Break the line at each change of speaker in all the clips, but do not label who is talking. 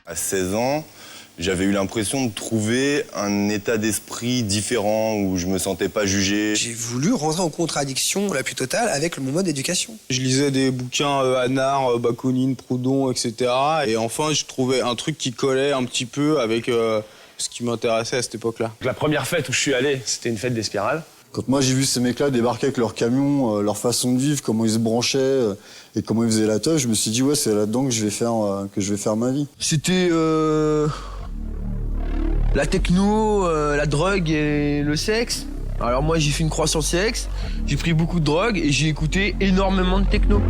À 16 ans, j'avais eu l'impression de trouver un état d'esprit différent où je me sentais pas jugé.
J'ai voulu rentrer en contradiction la plus totale avec mon mode d'éducation.
Je lisais des bouquins Anard, Bakounine, Proudhon, etc. Et enfin, je trouvais un truc qui collait un petit peu avec ce qui m'intéressait à cette époque-là.
La première fête où je suis allé, c'était une fête des spirales.
Quand moi j'ai vu ces mecs-là débarquer avec leurs camions, leur façon de vivre, comment ils se branchaient et comment ils faisaient la teuf, je me suis dit ouais, c'est là-dedans que je vais faire ma vie.
C'était la techno, la drogue et le sexe. Alors moi j'ai fait une croissance sexe, j'ai pris beaucoup de drogue et j'ai écouté énormément de techno.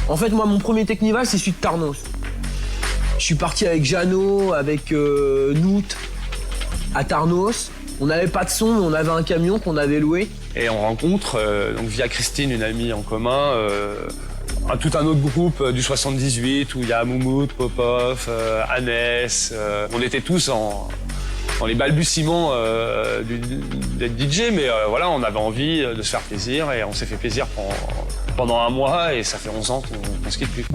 En fait, moi, mon premier Technival, c'est celui de Tarnos. Je suis parti avec Jeannot, avec Nout, à Tarnos. On n'avait pas de son, mais on avait un camion qu'on avait loué.
Et on rencontre, donc via Christine, une amie en commun, tout un autre groupe du 78 où il y a Moumout, Popov, Annès. On était tous dans les balbutiements d'être DJ, mais voilà, on avait envie de se faire plaisir et on s'est fait plaisir pendant un mois et ça fait 11 ans qu'on se quitte plus.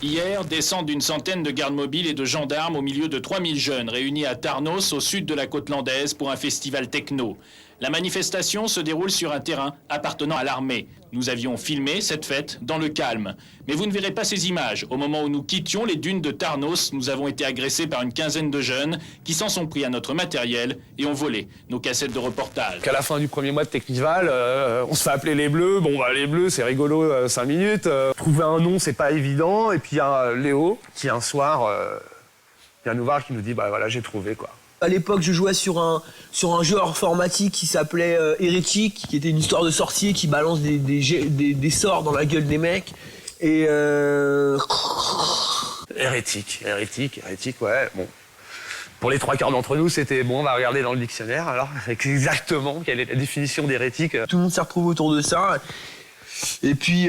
Hier, descente d'une centaine de gardes mobiles et de gendarmes au milieu de 3000 jeunes réunis à Tarnos, au sud de la côte landaise, pour un festival techno. La manifestation se déroule sur un terrain appartenant à l'armée. Nous avions filmé cette fête dans le calme. Mais vous ne verrez pas ces images. Au moment où nous quittions les dunes de Tarnos, nous avons été agressés par une quinzaine de jeunes qui s'en sont pris à notre matériel et ont volé nos cassettes de reportage.
À la fin du premier mois de Technival, on se fait appeler les Bleus. Bon, bah, les Bleus, c'est rigolo, 5 minutes. Trouver un nom, c'est pas évident. Et puis il y a Léo qui, un soir, vient nous voir et qui nous dit, bah voilà, j'ai trouvé, quoi.
À l'époque, je jouais sur un jeu informatique qui s'appelait Hérétique, qui était une histoire de sorcier qui balance des sorts dans la gueule des mecs. Et
Hérétique, ouais, bon. Pour les 3/4 d'entre nous, c'était bon, on va regarder dans le dictionnaire, alors, exactement quelle est la définition d'hérétique.
Tout le monde s'est retrouvé autour de ça. Et puis,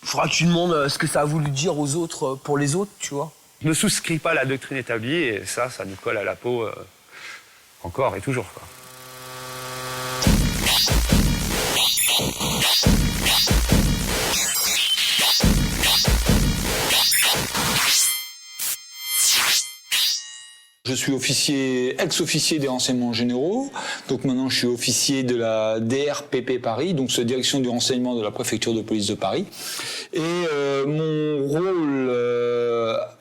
faudra que tu demandes ce que ça a voulu dire aux autres, pour les autres, tu vois.
Ne souscrit pas à la doctrine établie et ça nous colle à la peau encore et toujours, quoi.
Je suis ex-officier des renseignements généraux, donc maintenant je suis officier de la DRPP Paris, donc c'est la direction du renseignement de la préfecture de police de Paris. Et mon rôle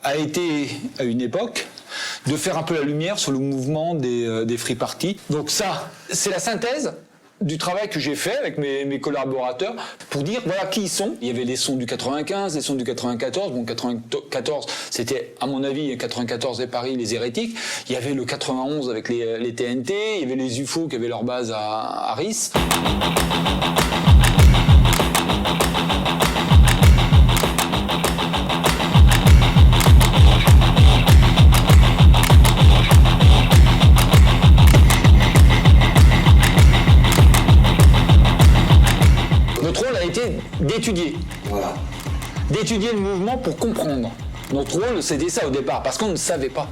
a été, à une époque, de faire un peu la lumière sur le mouvement des free parties. Donc ça, c'est la synthèse du travail que j'ai fait avec mes collaborateurs pour dire voilà qui ils sont. Il y avait les sons du 95, les sons du 94. Bon, 94, c'était à mon avis 94 et Paris, les hérétiques. Il y avait le 91 avec les TNT. Il y avait les UFO qui avaient leur base à Ris. Notre rôle a été d'étudier. Voilà. D'étudier le mouvement pour comprendre. Notre rôle, c'était ça au départ, parce qu'on ne savait pas.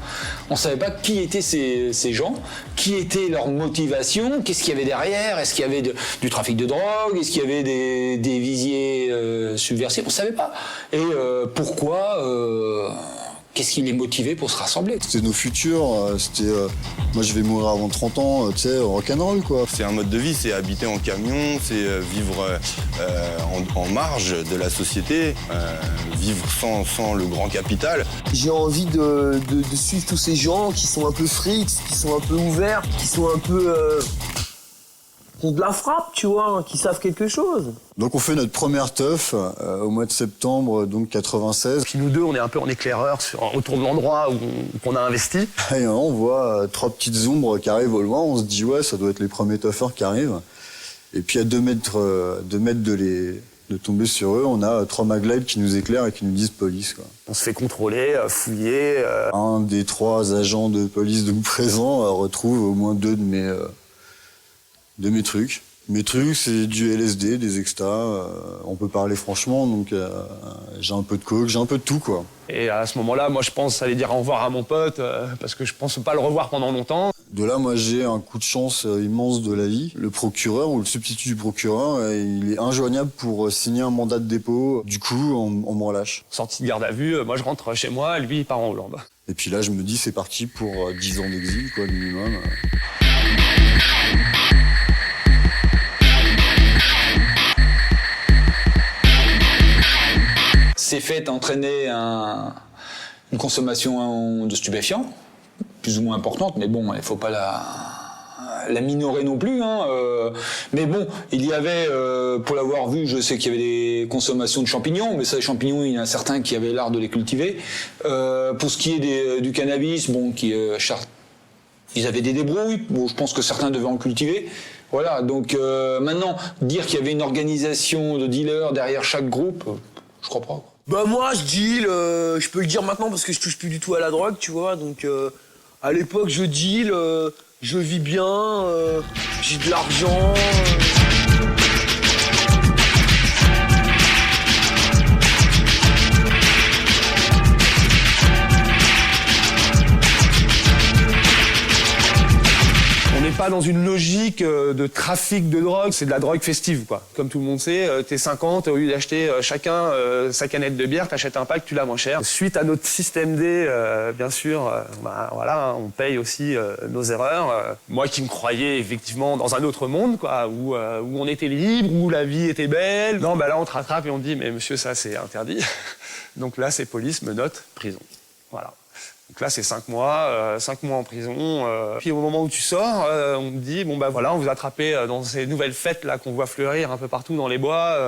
On ne savait pas qui étaient ces gens, qui était leur motivation, qu'est-ce qu'il y avait derrière, est-ce qu'il y avait du trafic de drogue, est-ce qu'il y avait des visiers subversifs, on ne savait pas. Et pourquoi Qu'est-ce qui les motivait pour se rassembler?
C'était nos futurs, c'était moi je vais mourir avant 30 ans, tu sais, rock'n'roll quoi.
C'est un mode de vie, c'est habiter en camion, c'est vivre en marge de la société, vivre sans le grand capital.
J'ai envie de suivre tous ces gens qui sont un peu frics, qui sont un peu ouverts, qui sont un peu... qui ont de la frappe, tu vois, qui savent quelque chose.
Donc on fait notre première teuf au mois de septembre, donc 96.
Puis nous deux, on est un peu en éclaireur autour de l'endroit qu'on a investi.
Et on voit 3 petites ombres qui arrivent au loin, on se dit ouais, ça doit être les premiers teufeurs qui arrivent. Et puis à 2 mètres de tomber sur eux, on a 3 maglides qui nous éclairent et qui nous disent police, quoi.
On se fait contrôler, fouiller.
Un des 3 agents de police donc présents retrouve au moins 2 de mes trucs. Mes trucs, c'est du LSD, des extas, on peut parler franchement, donc j'ai un peu de coke, j'ai un peu de tout, quoi.
Et à ce moment-là, moi je pense aller dire au revoir à mon pote, parce que je pense pas le revoir pendant longtemps.
De là, moi j'ai un coup de chance immense de la vie. Le procureur ou le substitut du procureur, il est injoignable pour signer un mandat de dépôt. Du coup, on me relâche.
Sortie de garde à vue, moi je rentre chez moi, lui il part en Hollande.
Et puis là, je me dis c'est parti pour 10 ans d'exil, quoi, minimum.
Ces faits entraînaient une consommation de stupéfiants, plus ou moins importante, mais bon, il ne faut pas la minorer non plus. Mais bon, il y avait, pour l'avoir vu, je sais qu'il y avait des consommations de champignons, mais ça, les champignons, il y en a certains qui avaient l'art de les cultiver. Pour ce qui est du cannabis, bon, ils avaient des débrouilles, bon, je pense que certains devaient en cultiver. Voilà, donc maintenant, dire qu'il y avait une organisation de dealers derrière chaque groupe, je crois pas, quoi.
Bah moi je deal, je peux le dire maintenant parce que je touche plus du tout à la drogue, tu vois, donc à l'époque je deal, je vis bien, j'ai de l'argent.
On n'est pas dans une logique de trafic de drogue, c'est de la drogue festive, quoi. Comme tout le monde sait, t'es 50, au lieu d'acheter chacun sa canette de bière, t'achètes un pack, tu l'as moins cher. Suite à notre système D, bien sûr, voilà, on paye aussi nos erreurs. Moi qui me croyais effectivement dans un autre monde, quoi, où on était libre, où la vie était belle. Non, bah là on te rattrape et on te dit, mais monsieur, ça c'est interdit. Donc là, c'est police, menottes, prison. Voilà. Donc là, c'est 5 mois en prison. Puis au moment où tu sors, on te dit, bon bah voilà, on vous a attrapé dans ces nouvelles fêtes là qu'on voit fleurir un peu partout dans les bois.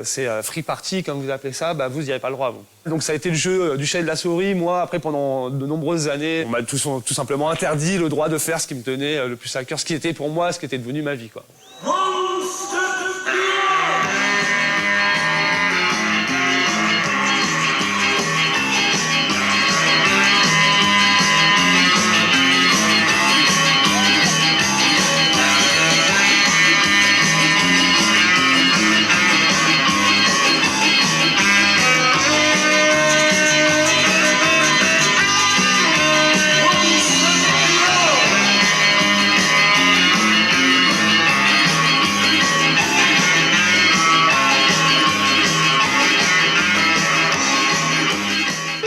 C'est free party, comme vous appelez ça, bah vous n'y avez pas le droit, vous. Donc ça a été le jeu du chat et de la souris. Moi, après, pendant de nombreuses années, on m'a tout simplement interdit le droit de faire ce qui me tenait le plus à cœur, ce qui était pour moi, ce qui était devenu ma vie, quoi.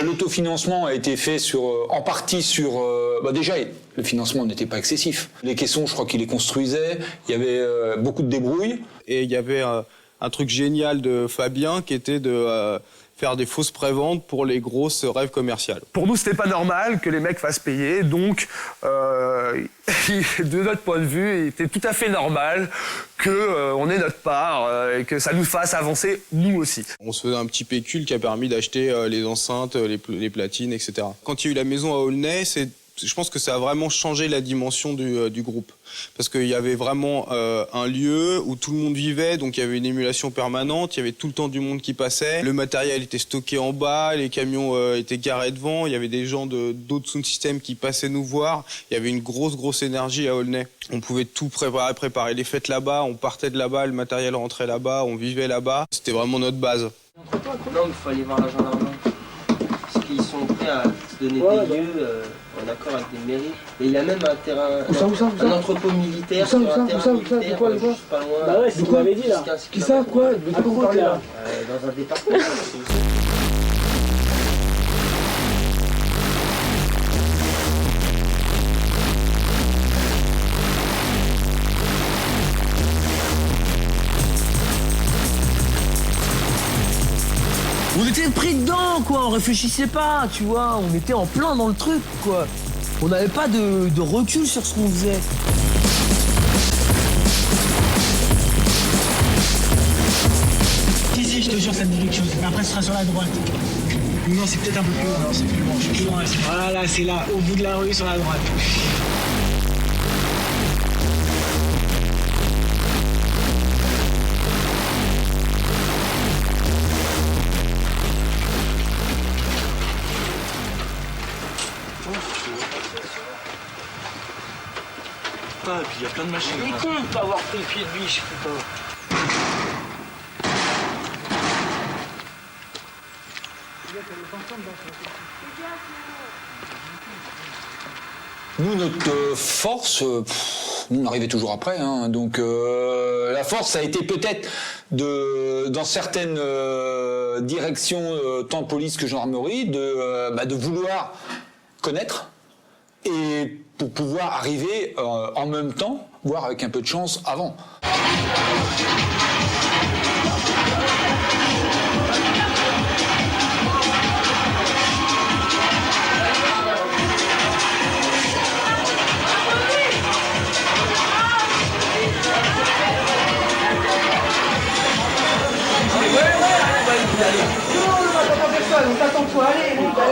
L'autofinancement a été fait en partie sur... déjà, le financement n'était pas excessif. Les caissons, je crois qu'ils les construisaient. Il y avait beaucoup de débrouilles.
Et il y avait un truc génial de Fabien qui était de faire des fausses préventes pour les grosses rêves commerciales.
Pour nous, c'était pas normal que les mecs fassent payer, donc de notre point de vue, il était tout à fait normal qu'on ait notre part et que ça nous fasse avancer nous aussi.
On se faisait un petit pécule qui a permis d'acheter les enceintes, les platines, etc. Quand il y a eu la maison à Aulnay, je pense que ça a vraiment changé la dimension du groupe. Parce qu'il y avait vraiment un lieu où tout le monde vivait, donc il y avait une émulation permanente, il y avait tout le temps du monde qui passait. Le matériel était stocké en bas, les camions étaient garés devant, il y avait des gens d'autres sound-systems qui passaient nous voir. Il y avait une grosse énergie à Aulnay. On pouvait tout préparer les fêtes là-bas, on partait de là-bas, le matériel rentrait là-bas, on vivait là-bas. C'était vraiment notre base.
Non, il faut aller voir la gendarmerie. Parce qu'ils sont prêts à se donner des lieux en accord avec des mairies. Et il y a même un terrain, un entrepôt militaire sur un terrain militaire juste pas loin.
Bah ouais, c'est ce qu'on avait dit là. Qui ça, quoi? De quoi vous parlez là?
Dans un département.
On était pris dedans, quoi, on réfléchissait pas, tu vois, on était en plein dans le truc, quoi. On n'avait pas de recul sur ce qu'on faisait.
Si, je te jure, ça me dit quelque chose. Mais après, ce sera sur la droite. Non, c'est peut-être un peu plus haut. Non, c'est plus loin. Je suis plus loin. Voilà, c'est là, au bout de la rue, sur la droite.
Et puis il y a plein de machines. Il est con de pas avoir pris le pied de biche, putain.
Nous, notre force, nous, on arrivait toujours après. Hein, donc, la force, ça a été peut-être dans certaines directions, tant police que gendarmerie, de vouloir connaître et pour pouvoir arriver en même temps, voire avec un peu de chance avant.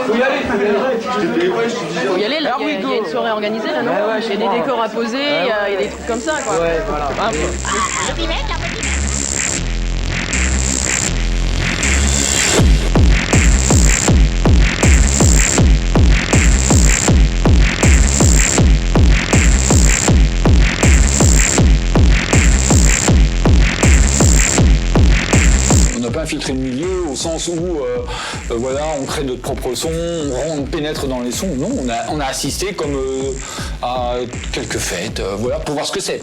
Faut y aller, là, il y a une soirée organisée là, non? Il y a des décors à poser, il y a des trucs comme ça, quoi.
Ouais, voilà.
Infiltrer le milieu au sens où voilà, on crée notre propre son, on pénètre dans les sons. Non, on a assisté comme à quelques fêtes, voilà, pour voir ce que c'est.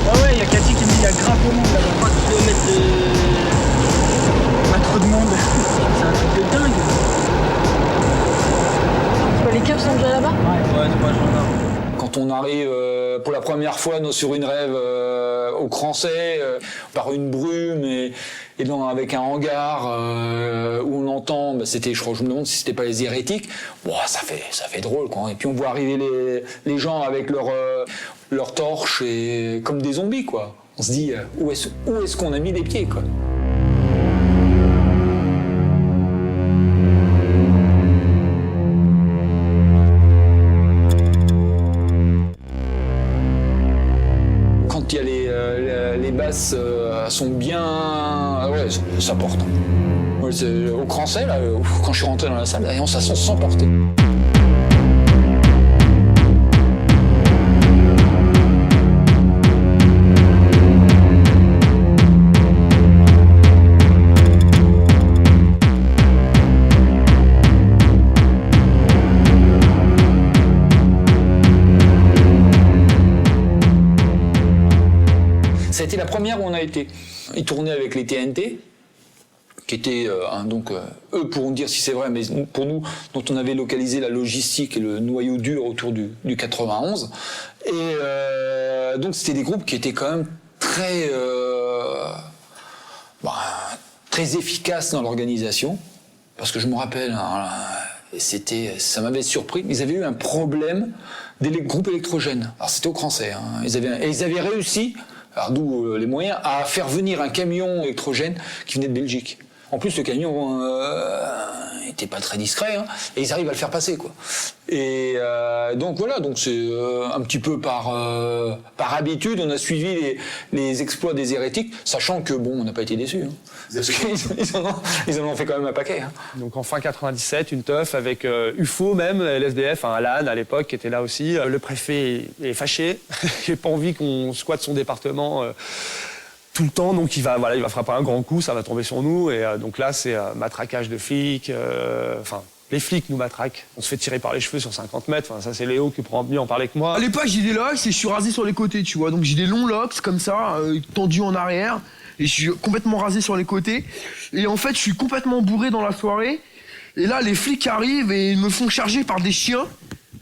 Ah ouais, il y a Cathy qui me dit il y a grave de monde là-bas. 3 km de... Pas trop de monde. C'est un truc de dingue.
Les keufs sont déjà là-bas?
Ouais, c'est pas gendarme.
Quand on arrive pour la première fois sur une rêve au Crancey, par une brume et avec un hangar où on entend, je me demande si c'était pas les hérétiques. Bon, ça fait drôle, quoi. Et puis on voit arriver les gens avec leurs torches et comme des zombies, quoi. On se dit où est-ce qu'on a mis les pieds, quoi. Quand il y a les basses sont bien... ouais, ça porte. Moi, au Crancey, là, quand je suis rentré dans la salle, ça sent sans porter. C'était la première où on a été. Ils tournaient avec les TNT, qui étaient, eux pourront dire si c'est vrai, mais pour nous, dont on avait localisé la logistique et le noyau dur autour du 91. Et donc c'était des groupes qui étaient quand même très efficaces dans l'organisation. Parce que je me rappelle, ça m'avait surpris, ils avaient eu un problème des groupes électrogènes. Alors c'était au Crancey, hein. Ils avaient réussi, alors d'où les moyens, à faire venir un camion électrogène qui venait de Belgique. En plus, le camion était pas très discret, hein, et ils arrivent à le faire passer, quoi. Et donc voilà, donc c'est un petit peu par habitude, on a suivi les exploits des hérétiques, sachant que bon, on n'a pas été déçus, hein, parce qu'ils en ont fait quand même un paquet. Hein.
Donc en fin 97, une teuf avec UFO même, l'SDF, Alan à l'époque qui était là aussi. Le préfet est fâché, il n'a pas envie qu'on squatte son département. Tout le temps, donc il va frapper un grand coup, ça va tomber sur nous, et donc là c'est matraquage de flics, les flics nous matraquent, on se fait tirer par les cheveux sur 50 mètres, ça c'est Léo qui pourra mieux en parler que moi.
À l'époque j'ai des locks et je suis rasé sur les côtés, tu vois, donc j'ai des longs locks comme ça, tendus en arrière, et je suis complètement rasé sur les côtés, et en fait je suis complètement bourré dans la soirée, et là les flics arrivent et me font charger par des chiens,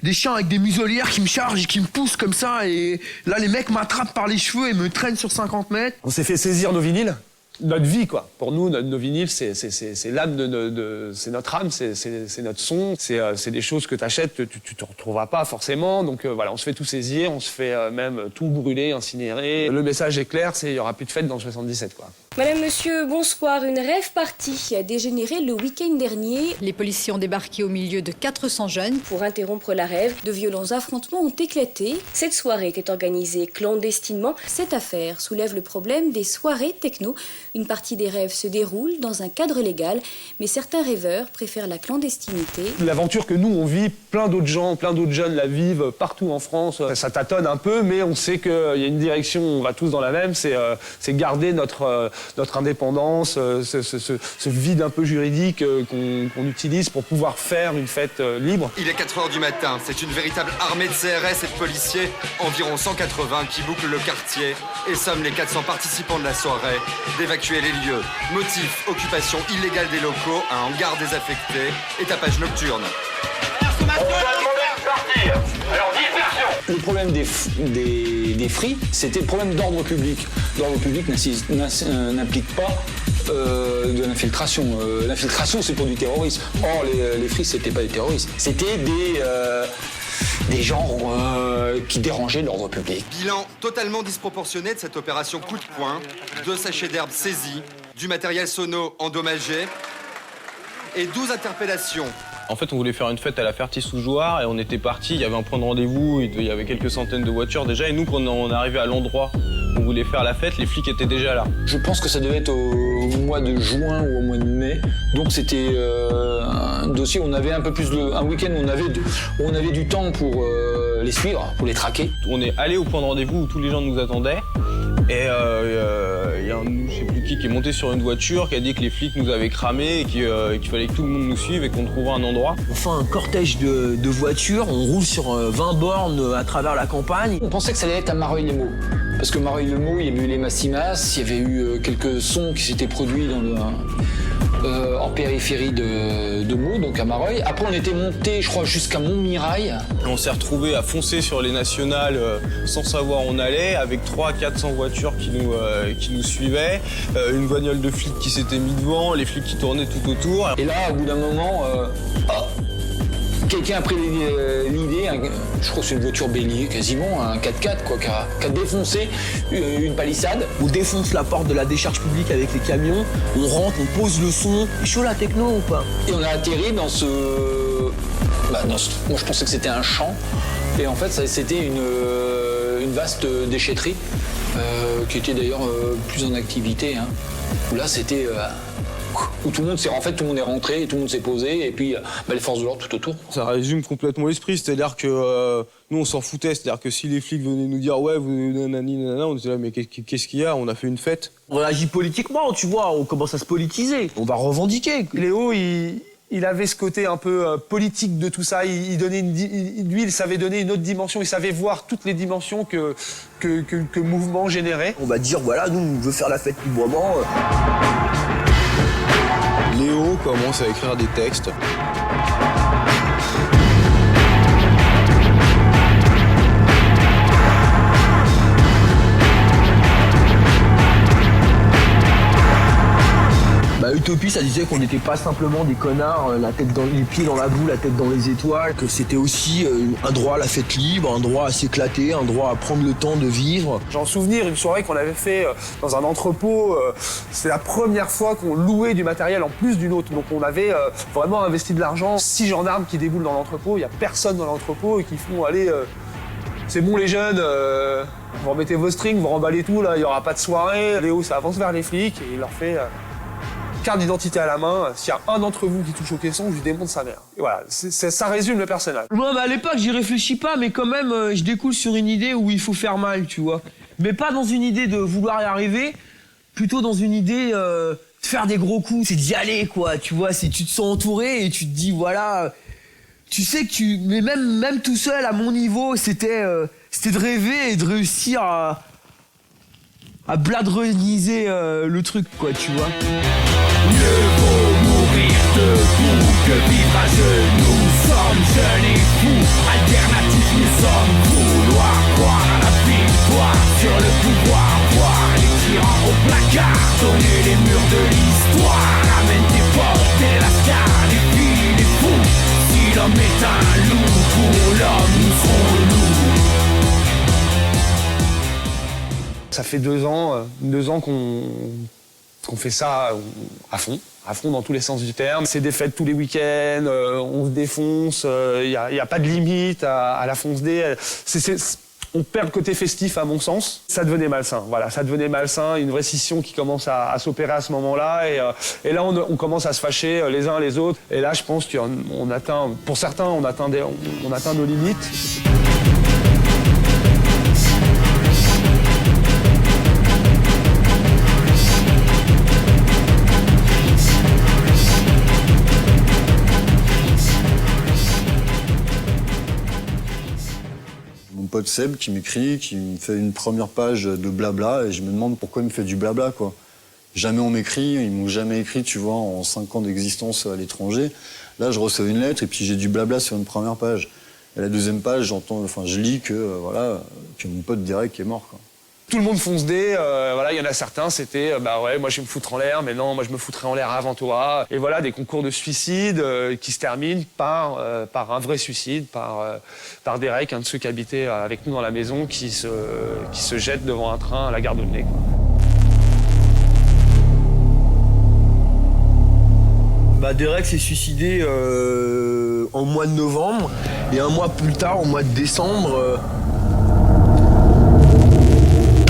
des chiens avec des muselières qui me chargent et qui me poussent comme ça. Et là, les mecs m'attrapent par les cheveux et me traînent sur 50 mètres.
On s'est fait saisir nos vinyles. Notre vie, quoi. Pour nous, nos vinyles, c'est l'âme c'est notre âme, c'est notre son. C'est des choses que t'achètes, tu te retrouveras pas forcément. Donc voilà, on se fait tout saisir, on se fait même tout brûler, incinérer. Le message est clair, il y aura plus de fête dans le 77, quoi.
Madame, monsieur, bonsoir. Une rave party a dégénéré le week-end dernier.
Les policiers ont débarqué au milieu de 400 jeunes.
Pour interrompre la rave, de violents affrontements ont éclaté. Cette soirée était organisée clandestinement. Cette affaire soulève le problème des soirées techno. Une partie des rêves se déroule dans un cadre légal, mais certains rêveurs préfèrent la clandestinité.
L'aventure que nous, on vit, plein d'autres gens, plein d'autres jeunes la vivent partout en France. Ça tâtonne un peu, mais on sait qu'il y a une direction, on va tous dans la même, c'est garder notre indépendance, ce vide un peu juridique qu'on utilise pour pouvoir faire une fête libre.
Il est 4h du matin, c'est une véritable armée de CRS et de policiers, environ 180 qui bouclent le quartier et somment les 400 participants de la soirée d'évacuer les lieux. Motif, occupation illégale des locaux, un hangar désaffecté et tapage nocturne.
Le problème des fris, c'était le problème d'ordre public. L'ordre public n'implique pas de l'infiltration. L'infiltration, c'est pour du terrorisme. Or, les fris, c'était pas des terroristes. C'était des gens qui dérangeaient l'ordre public.
Bilan totalement disproportionné de cette opération coup de poing. 2 sachets d'herbe saisis, du matériel sono endommagé et 12 interpellations.
En fait, on voulait faire une fête à la Ferty-sous-Jouarre et on était partis. Il y avait un point de rendez-vous, il y avait quelques centaines de voitures déjà. Et nous, quand on est arrivé à l'endroit où on voulait faire la fête, les flics étaient déjà là.
Je pense que ça devait être au mois de juin ou au mois de mai. Donc c'était un dossier où on avait un peu plus un week-end où on avait du temps pour les suivre, pour les traquer.
On est allé au point de rendez-vous où tous les gens nous attendaient. Et il y a je sais plus qui est monté sur une voiture, qui a dit que les flics nous avaient cramé et qu'il fallait que tout le monde nous suive et qu'on trouve un endroit.
On fait un cortège de voitures, on roule sur 20 bornes à travers la campagne.
On pensait que ça allait être à Mareuil-les-Maux. Parce que Mareuil-les-Maux, il y avait eu les Massimas, il y avait eu quelques sons qui s'étaient produits en périphérie de Meaux, donc à Mareuil. Après, on était monté, je crois, jusqu'à Montmirail.
On s'est retrouvés à foncer sur les nationales sans savoir où on allait, avec 300-400 voitures qui nous suivaient, une bagnole de flics qui s'était mis devant, les flics qui tournaient tout autour.
Et là, au bout d'un moment, quelqu'un a pris l'idée, je crois que c'est une voiture bélier quasiment, un 4x4 quoi, qui a défoncé une palissade.
On défonce la porte de la décharge publique avec les camions, on rentre, on pose le son. C'est chaud la techno ou pas?
Et on a atterri dans moi je pensais que c'était un champ, et en fait c'était une vaste déchetterie qui était d'ailleurs plus en activité, hein, où là c'était... où tout le monde est rentré et tout le monde s'est posé et puis les forces de l'ordre tout autour.
Ça résume complètement l'esprit, c'est-à-dire que nous on s'en foutait, c'est-à-dire que si les flics venaient nous dire ouais vous nanani nanana, on était là mais qu'est-ce qu'il y a, on a fait une fête.
On agit politiquement, tu vois, on commence à se politiser, on va revendiquer.
Léo il avait ce côté un peu politique de tout ça, lui il savait donner une autre dimension, il savait voir toutes les dimensions que le mouvement générait.
On va dire voilà, nous on veut faire la fête librement.
Léo commence à écrire des textes.
Utopie, ça disait qu'on n'était pas simplement des connards, les pieds dans la boue, la tête dans les étoiles, que c'était aussi un droit à la fête libre, un droit à s'éclater, un droit à prendre le temps de vivre.
J'ai en souvenir une soirée qu'on avait fait dans un entrepôt. C'est la première fois qu'on louait du matériel en plus d'une autre. Donc on avait vraiment investi de l'argent. 6 gendarmes qui déboulent dans l'entrepôt, il n'y a personne dans l'entrepôt et qui font allez, c'est bon les jeunes, vous remettez vos strings, vous remballez tout, là, il n'y aura pas de soirée. Léo, ça avance vers les flics et il leur fait... carte d'identité à la main, s'il y a un d'entre vous qui touche au caisson, je lui démonte sa mère. Et voilà, ça résume le personnage.
Moi, à l'époque, j'y réfléchis pas, mais quand même, je découle sur une idée où il faut faire mal, tu vois. Mais pas dans une idée de vouloir y arriver, plutôt dans une idée de faire des gros coups, c'est d'y aller, quoi, tu vois. C'est tu te sens entouré et tu te dis, voilà, tu sais que mais même tout seul, à mon niveau, c'était de rêver et de réussir à bladroniser le truc, quoi, tu vois.
Mieux vaut mourir debout que vivre à genoux. sommes jeunes et fous, alternatifs nous sommes. Vouloir croire à la victoire, sur le pouvoir, voir les tyrans au placard, donner les murs de l'histoire, amène tes portes et la star, les filles, les fous. Si l'homme est un loup, pour l'homme nous serons loups.
Ça fait 2 ans qu'on fait ça à fond dans tous les sens du terme. C'est des fêtes tous les week-ends, on se défonce, il n'y a pas de limite à la fonce D. On perd le côté festif à mon sens. Ça devenait malsain, voilà, ça devenait malsain, une vraie scission qui commence à s'opérer à ce moment-là. Et là, on commence à se fâcher les uns les autres. Et là, je pense qu'on atteint, pour certains, on atteint nos limites.
Mon pote Seb qui m'écrit, qui me fait une première page de blabla et je me demande pourquoi il me fait du blabla, quoi. Jamais on m'écrit, ils m'ont jamais écrit, tu vois, en 5 ans d'existence à l'étranger. Là, je reçois une lettre et puis j'ai du blabla sur une première page. Et la deuxième page, je lis que mon pote Derek est mort, quoi.
Tout le monde fonce D, voilà, il y en a certains, c'était ouais, moi je vais me foutre en l'air, mais non, moi je me foutrais en l'air avant toi. Et voilà, des concours de suicide qui se terminent par un vrai suicide, par Derek, un de ceux qui habitait avec nous dans la maison, qui se jette devant un train à la gare de Nez, quoi.
Derek s'est suicidé en mois de novembre et un mois plus tard, au mois de décembre.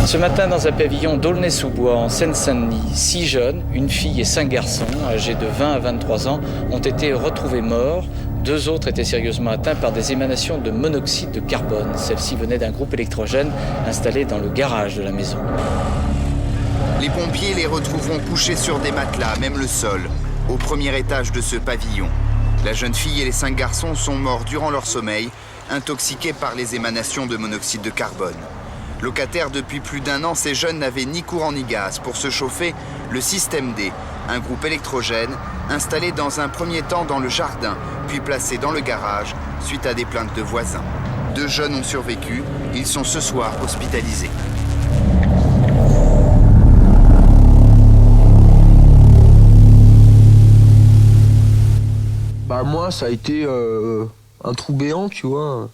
Ce matin, dans un pavillon d'Aulnay-sous-Bois, en Seine-Saint-Denis, 6 jeunes, une fille et 5 garçons, âgés de 20 à 23 ans, ont été retrouvés morts. 2 autres étaient sérieusement atteints par des émanations de monoxyde de carbone. Celle-ci venait d'un groupe électrogène installé dans le garage de la maison.
Les pompiers les retrouveront couchés sur des matelas, même le sol, au premier étage de ce pavillon. La jeune fille et les 5 garçons sont morts durant leur sommeil, intoxiqués par les émanations de monoxyde de carbone. Locataires depuis plus d'1 an, ces jeunes n'avaient ni courant ni gaz. Pour se chauffer, le système D, un groupe électrogène, installé dans un premier temps dans le jardin, puis placé dans le garage, suite à des plaintes de voisins. 2 jeunes ont survécu, ils sont ce soir hospitalisés.
Moi, ça a été un trou béant, tu vois.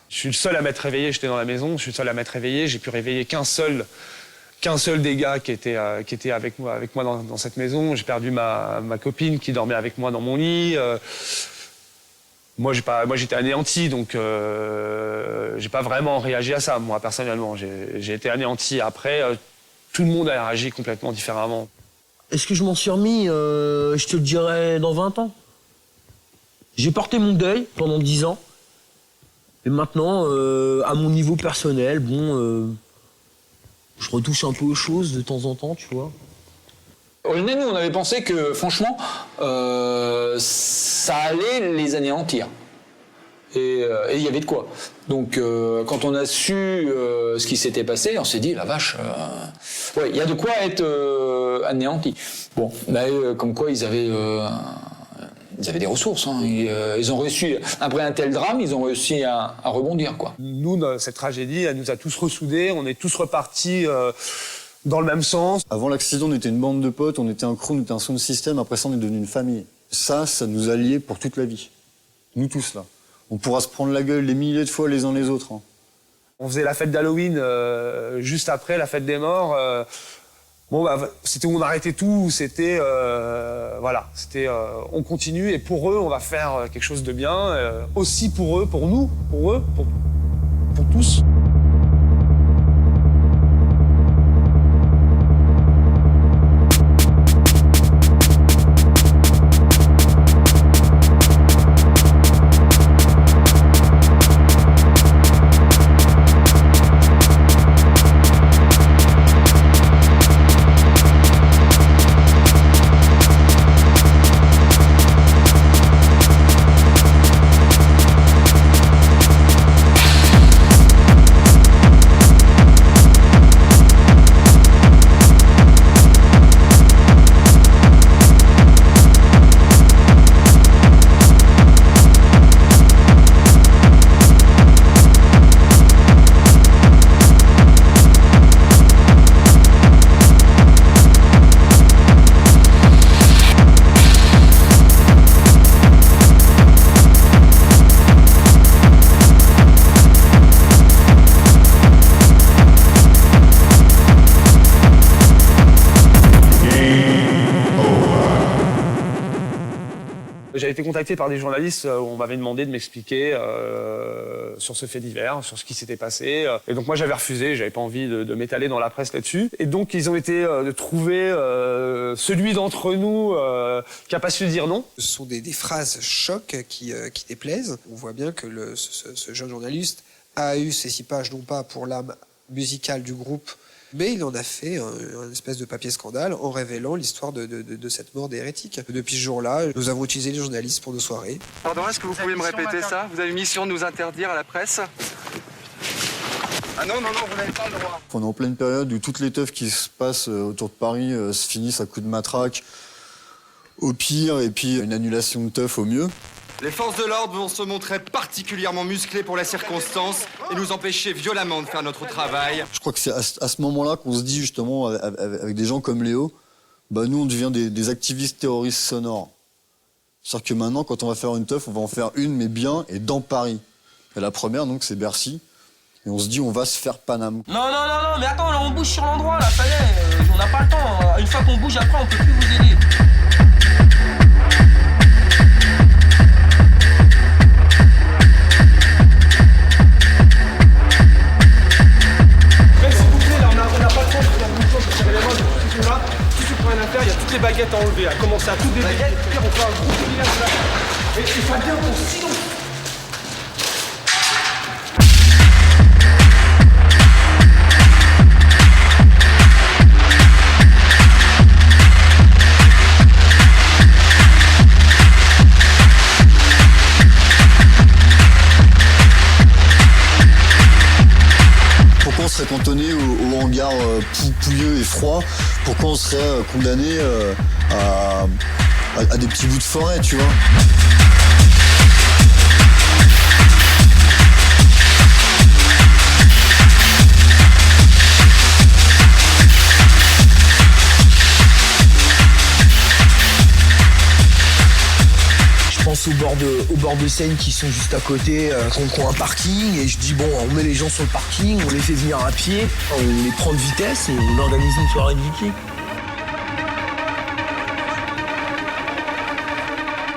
Je suis le seul à m'être réveillé, j'étais dans la maison, je suis le seul à m'être réveillé, j'ai pu réveiller qu'un seul des gars qui était avec moi dans cette maison. J'ai perdu ma copine qui dormait avec moi dans mon lit. Moi j'étais anéanti, donc j'ai pas vraiment réagi à ça, moi personnellement. J'ai été anéanti. Après, tout le monde a réagi complètement différemment.
Est-ce que je m'en suis remis? Je te le dirai dans 20 ans. J'ai porté mon deuil pendant 10 ans. Et maintenant, à mon niveau personnel, je retouche un peu aux choses de temps en temps, tu vois.
Aulnay, nous, on avait pensé que, franchement, ça allait les anéantir. Et il y avait de quoi. Donc, quand on a su ce qui s'était passé, on s'est dit, la vache, ouais, il y a de quoi être anéanti. Bon, mais comme quoi, ils avaient des ressources. Hein. Ils ont réussi, après un tel drame, ils ont réussi à rebondir, quoi.
Nous, cette tragédie, elle nous a tous ressoudés. On est tous repartis dans le même sens.
Avant l'accident, on était une bande de potes, on était un crew, on était un sound system. Après ça, on est devenu une famille. Ça nous a liés pour toute la vie. Nous tous, là. On pourra se prendre la gueule des milliers de fois les uns les autres. Hein.
On faisait la fête d'Halloween juste après la fête des morts. C'était où on arrêtait tout, c'était on continue et pour eux on va faire quelque chose de bien, aussi pour eux, pour nous, pour tous. été contacté par des journalistes où on m'avait demandé de m'expliquer sur ce fait divers, sur ce qui s'était passé. Et donc moi j'avais refusé, j'avais pas envie de m'étaler dans la presse là-dessus. Et donc ils ont été de trouver celui d'entre nous qui a pas su dire non.
Ce sont des phrases chocs qui déplaisent. On voit bien que ce jeune journaliste a eu ses 6 pages, non pas pour l'âme musicale du groupe, mais il en a fait un espèce de papier scandale en révélant l'histoire de cette mort des hérétiques. Depuis ce jour-là, nous avons utilisé les journalistes pour nos soirées.
Pardon, est-ce que vous pouvez me répéter ça? Vous avez mission de nous interdire à la presse? Ah non, vous n'avez pas le droit.
On est en pleine période où toutes les teufs qui se passent autour de Paris se finissent à coups de matraque au pire, et puis une annulation de teuf au mieux.
Les forces de l'ordre vont se montrer particulièrement musclées pour la circonstance et nous empêcher violemment de faire notre travail.
Je crois que c'est à ce moment-là qu'on se dit justement, avec des gens comme Léo, nous on devient des activistes terroristes sonores. C'est-à-dire que maintenant, quand on va faire une teuf, on va en faire une, mais bien, et dans Paris. Et la première, donc, c'est Bercy. Et on se dit, on va se faire Paname.
Non, mais attends, là, on bouge sur l'endroit, là, ça y est, on n'a pas le temps. Une fois qu'on bouge, après, on peut plus vous aider.
Il y a toutes les baguettes à enlever, à commencer à tout débaguer. On fait un gros village là. Et Fabien, on silence.
Pourquoi on serait cantonné au hangar pouilleux et froid? Pourquoi on serait condamné à des petits bouts de forêt, tu vois?
Je pense au bord de Seine qui sont juste à côté, qui ont un parking, et je dis bon, on met les gens sur le parking, on les fait venir à pied, on les prend de vitesse et on organise une soirée de Vicky.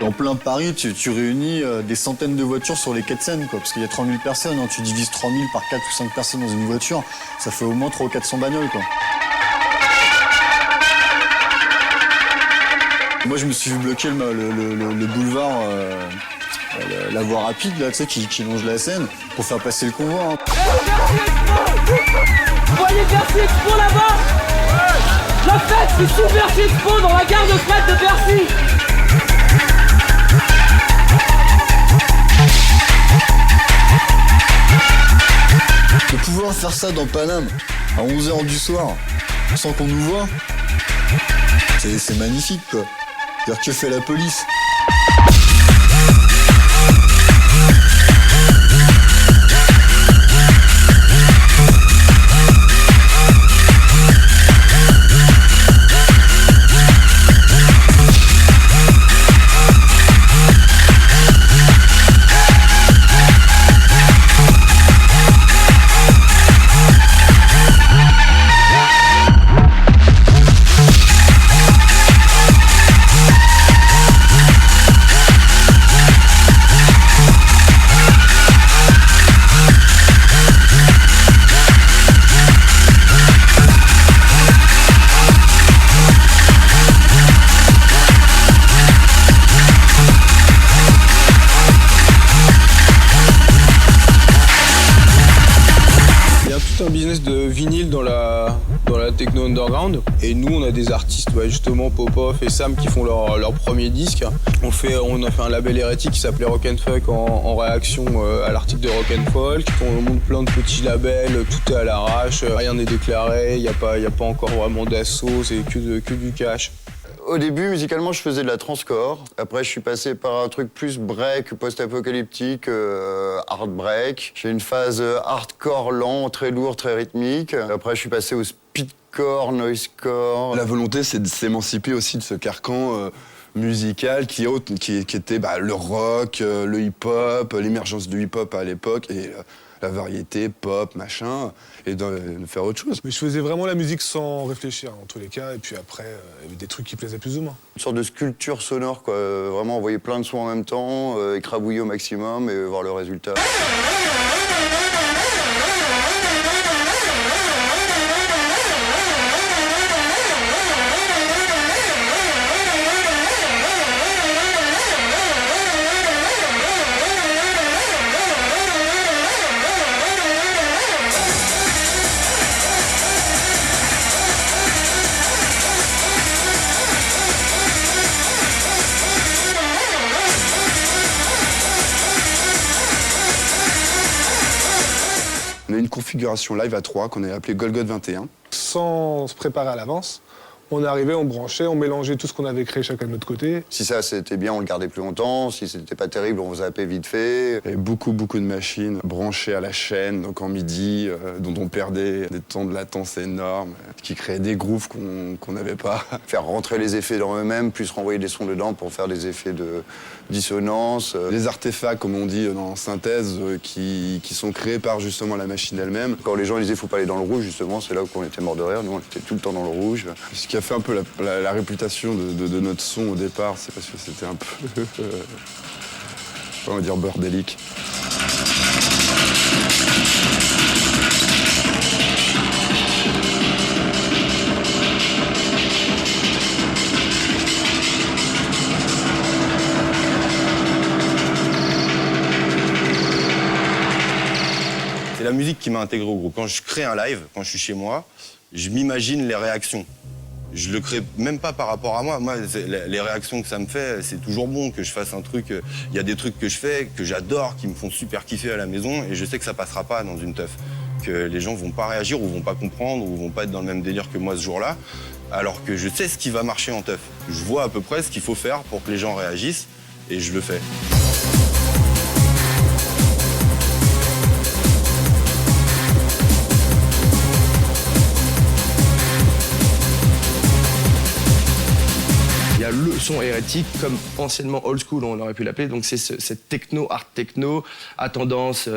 En plein Paris, tu réunis des centaines de voitures sur les quais de Seine, quoi, parce qu'il y a 3000 personnes, tu divises 3000 par 4 ou 5 personnes dans une voiture, ça fait au moins 300 ou 400 bagnoles, quoi. Moi, je me suis vu bloquer le boulevard, la voie rapide, là, tu sais, qui longe la Seine, pour faire passer le convoi. Hein.
Vous voyez Bercy Expo là-bas? La fête, c'est sous Bercy Expo, dans la gare de fret de Bercy.
De pouvoir faire ça dans Paname, à 11h du soir, sans qu'on nous voit, c'est magnifique, quoi. C'est-à-dire, que fait la police?
Un business de vinyle dans la techno underground, et nous on a des artistes, justement Popov et Sam qui font leur premier disque. On a fait un label hérétique qui s'appelait Rock and Fuck en réaction à l'article de Rock and Folk. On monte plein de petits labels, tout est à l'arrache, rien n'est déclaré, il n'y a pas encore vraiment d'assaut, c'est que du cash.
Au début, musicalement, je faisais de la transcore. Après, je suis passé par un truc plus break, post-apocalyptique, hard break. J'ai une phase hardcore lent, très lourd, très rythmique. Après, je suis passé au speedcore, noisecore.
La volonté, c'est de s'émanciper aussi de ce carcan musical qui était le rock, le hip-hop, l'émergence du hip-hop à l'époque. Et la variété, pop, machin, et de faire autre chose.
Mais je faisais vraiment la musique sans réfléchir, en tous les cas, et puis après, il y avait des trucs qui plaisaient plus ou moins.
Une sorte de sculpture sonore, quoi. Vraiment envoyer plein de sons en même temps, écrabouiller au maximum et voir le résultat.
On a une configuration live à 3 qu'on a appelée Golgoth 21.
Sans se préparer à l'avance, on arrivait, on branchait, on mélangeait tout ce qu'on avait créé chacun de notre côté.
Si ça c'était bien, on le gardait plus longtemps. Si c'était pas terrible, on zappait vite fait.
Il y avait beaucoup de machines branchées à la chaîne, donc en MIDI, dont on perdait des temps de latence énormes, qui créaient des grooves qu'on n'avait pas.
Faire rentrer les effets dans eux-mêmes, plus renvoyer des sons dedans pour faire des effets de dissonance.
Des artefacts, comme on dit dans synthèse, qui sont créés par justement la machine elle-même.
Quand les gens disaient faut pas aller dans le rouge, justement, c'est là où on était mort de rire. Nous, on était tout le temps dans le rouge.
Ce qui a fait un peu la réputation de notre son au départ, c'est parce que c'était un peu, on va dire, bordélique. C'est la musique qui m'a intégré au groupe. Quand je crée un live, quand je suis chez moi, je m'imagine les réactions. Je le crée même pas par rapport à moi. Moi, les réactions que ça me fait, c'est toujours bon que je fasse un truc. Il y a des trucs que je fais, que j'adore, qui me font super kiffer à la maison, et je sais que ça passera pas dans une teuf. Que les gens vont pas réagir, ou vont pas comprendre, ou vont pas être dans le même délire que moi ce jour-là, alors que je sais ce qui va marcher en teuf. Je vois à peu près ce qu'il faut faire pour que les gens réagissent, et je le fais.
Le son hérétique, comme anciennement old school on aurait pu l'appeler, donc c'est cette techno, art techno à tendance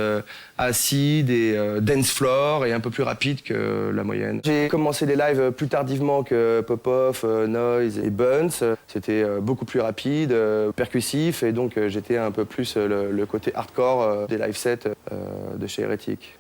acide et dance floor et un peu plus rapide que la moyenne. J'ai commencé les lives plus tardivement que Pop-Off, Noise et Buns. C'était beaucoup plus rapide, percussif, et donc j'étais un peu plus le côté hardcore des live sets de chez Hérétique.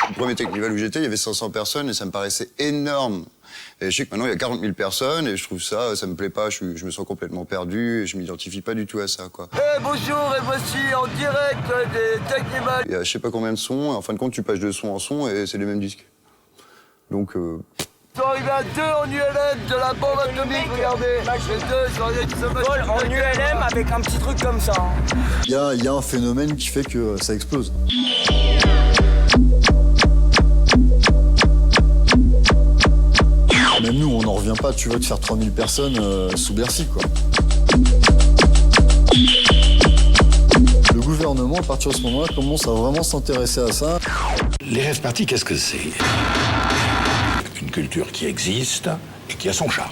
Le premier Technival où j'étais, il y avait 500 personnes et ça me paraissait énorme. Et je sais que maintenant, il y a 40 000 personnes et je trouve ça me plaît pas, je me sens complètement perdu et je m'identifie pas du tout à ça, quoi.
Bonjour, et voici en direct des Technival.
Il y a je sais pas combien de sons, et en fin de compte, tu passes de son en son et c'est les mêmes disques. Donc...
Ils sont arrivés à 2 en ULM de la bombe atomique, regardez. Les 2 sont arrivés qui se mettent en ULM avec un petit truc comme ça.
Il y a un phénomène qui fait que ça explose. Même nous, on n'en revient pas, tu vois, de faire 3000 personnes sous Bercy, quoi. Le gouvernement, à partir de ce moment-là, commence à vraiment s'intéresser à ça.
Les rave parties, qu'est-ce que c'est? Une culture qui existe et qui a son charme.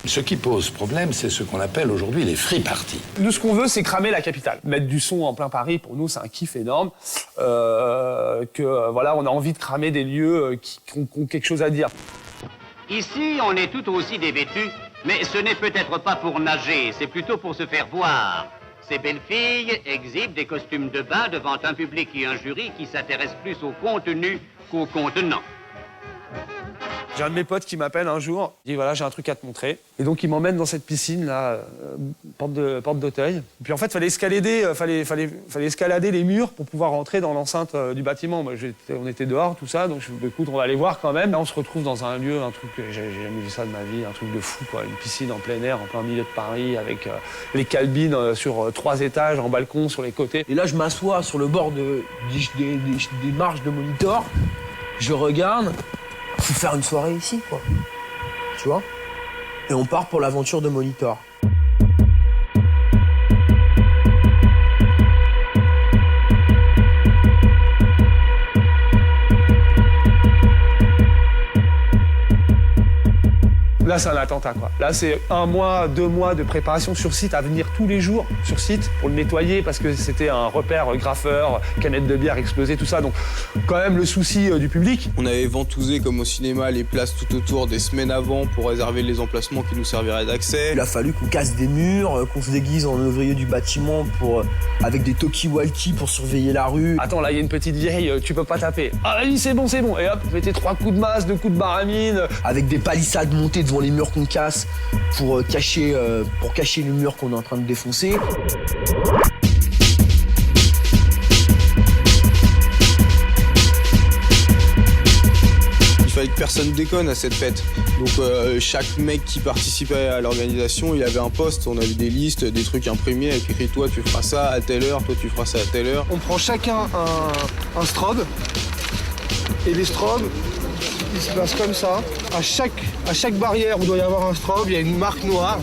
Ce qui pose problème, c'est ce qu'on appelle aujourd'hui les free parties.
Nous, ce qu'on veut, c'est cramer la capitale. Mettre du son en plein Paris, pour nous, c'est un kiff énorme. Voilà, on a envie de cramer des lieux qui ont quelque chose à dire.
Ici, on est tout aussi dévêtus, mais ce n'est peut-être pas pour nager, c'est plutôt pour se faire voir. Ces belles filles exhibent des costumes de bain devant un public et un jury qui s'intéressent plus au contenu qu'au contenant.
J'ai un de mes potes qui m'appelle un jour, il dit voilà, j'ai un truc à te montrer. Et donc il m'emmène dans cette piscine là, porte d'Auteuil. Et puis en fait, fallait escalader les murs pour pouvoir rentrer dans l'enceinte du bâtiment. Moi, on était dehors, tout ça, donc je me écoute, on va aller voir quand même. Là, on se retrouve dans un lieu, un truc que j'ai jamais vu ça de ma vie, un truc de fou quoi, une piscine en plein air, en plein milieu de Paris, avec les cabines sur 3 étages, en balcon sur les côtés.
Et là, je m'assois sur le bord des marches de monitor, je regarde. Faut faire une soirée ici, quoi. Tu vois? Et on part pour l'aventure de Monitor.
Là, c'est un attentat, quoi. Là, c'est 1 mois, 2 mois de préparation sur site, à venir tous les jours sur site pour le nettoyer parce que c'était un repère graffeur, canette de bière explosée, tout ça. Donc, quand même, le souci du public.
On avait ventousé, comme au cinéma, les places tout autour des semaines avant pour réserver les emplacements qui nous serviraient d'accès.
Il a fallu qu'on casse des murs, qu'on se déguise en ouvrier du bâtiment avec des talkie-walkie pour surveiller la rue.
Attends, là, il y a une petite vieille, tu peux pas taper. Ah, vas-y, c'est bon. Et hop, mettez 3 coups de masse, 2 coups de baramine.
Avec des palissades montées devant les murs qu'on casse pour cacher le mur qu'on est en train de défoncer.
Il fallait que personne déconne à cette fête. Donc chaque mec qui participait à l'organisation, il avait un poste, on avait des listes, des trucs imprimés avec écrit toi tu feras ça à telle heure, toi tu feras ça à telle heure.
On prend chacun un strobe, et les strobes, ils se placent comme ça. À chaque barrière où doit y avoir un strobe, il y a une marque noire,